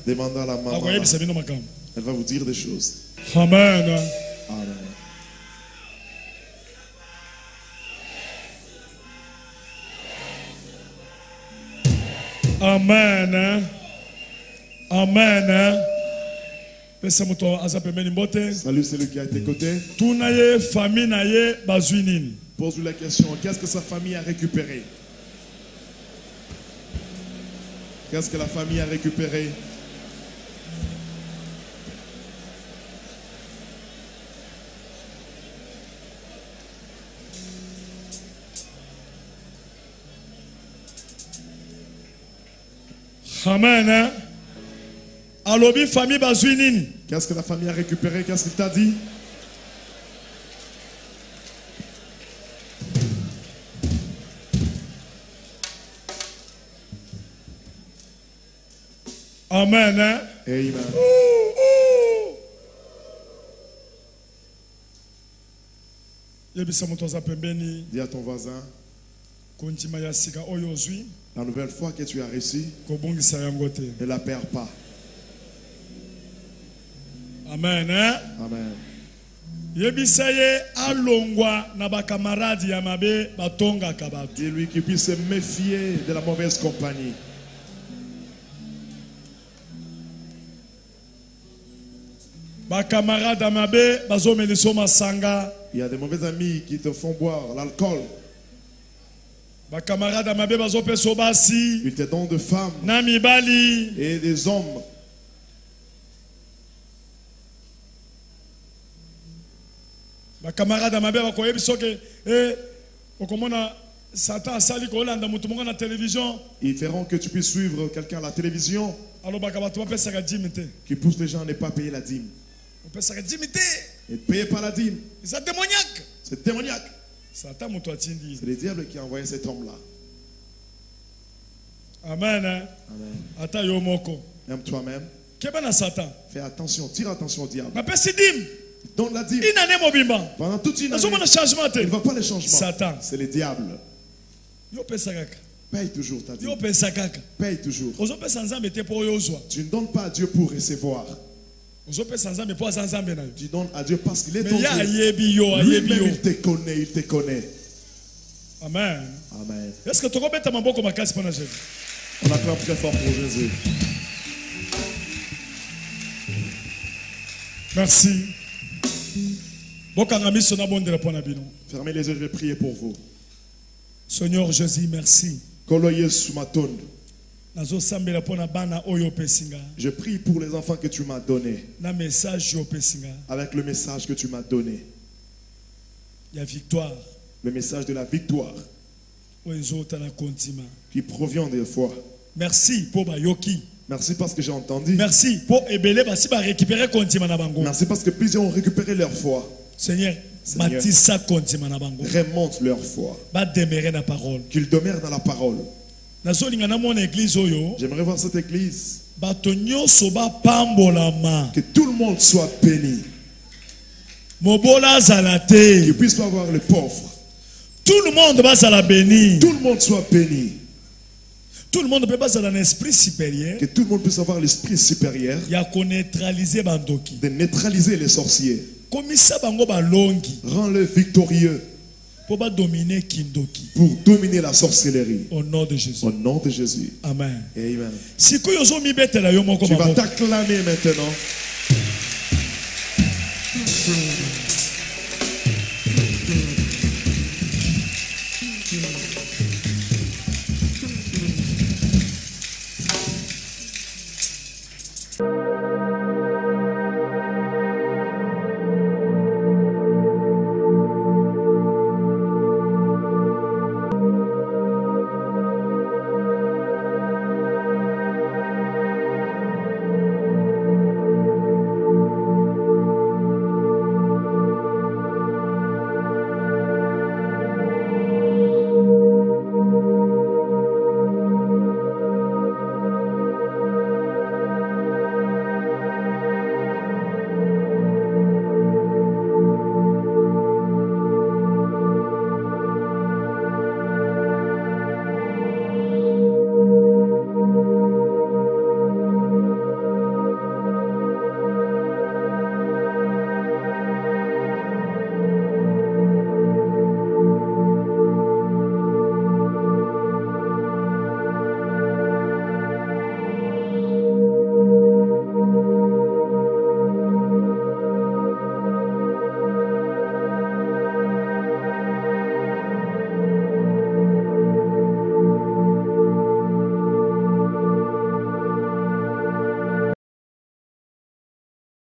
Demandez à la maman. Elle va vous dire des choses. Amen. Amen. Amen. Salut celui qui a été côté. Pose-lui la question, qu'est-ce que sa famille a récupéré? Qu'est-ce que la famille a récupéré? Amen. Alobi famille bazuinini. Qu'est-ce que la famille a récupéré? Qu'est-ce qu'il t'a dit? Amen. Amen. Dis à ton voisin, la nouvelle foi que tu as reçue, ne la perds pas. Amen. Amen. Dis-lui qu'il puisse se méfier de la mauvaise compagnie. Il y a des mauvais amis qui te font boire l'alcool. Ils te donnent de femmes et des hommes. Ils feront que tu puisses suivre quelqu'un à la télévision qui pousse les gens à ne pas payer la dîme. Ne payez pas la dîme. C'est démoniaque. C'est démoniaque. C'est le diable qui a envoyé cet homme-là. Amen. Amen. Aime toi-même. Fais attention, tire attention au diable. Donne la dîme. Pendant toute une année, il ne voit pas les changements. C'est le diable. Paye toujours ta dîme. Paye toujours. Tu ne donnes pas à Dieu pour recevoir. Tu donnes à Dieu parce qu'il est ton Dieu. Lui-même, il te connaît, il te connaît. Amen. Amen. Est-ce que tu as ta maman comme casse pendant Jésus? On acclame très fort pour Jésus. Merci. Fermez les yeux, je vais prier pour vous. Seigneur Jésus, merci. Je prie pour les enfants que tu m'as donnés. Avec le message que tu m'as donné. Le message de la victoire. Qui provient des foi. Merci pour Bayoki. Merci parce que j'ai entendu. Merci pour Ebele basi ba récupérer kontima na bango. Merci parce que plusieurs ont récupéré leur foi. Seigneur, matissa kontima na bango. Remonte leur foi. Ba demeurer na parole. Qu'ils demeurent dans la parole. Na solinga na mon église oyo. J'aimerais voir cette église. Bato nyonso ba pambolama. Que tout le monde soit béni. Mobola zalate. Qu'il puisse pas avoir les pauvres. Tout le monde va à la béni. Tout le monde soit béni. Tout le monde peut passer dans l'esprit supérieur. Que tout le monde puisse avoir l'esprit supérieur. Il y a qu'on neutraliser bandoki. De neutraliser les sorciers. Comme ça bango balongi. Rends-le victorieux. Pour dominer kindoki. Pour dominer la sorcellerie. Au nom de Jésus. Au nom de Jésus. Amen. Amen. Si tu vas t'acclamer maintenant.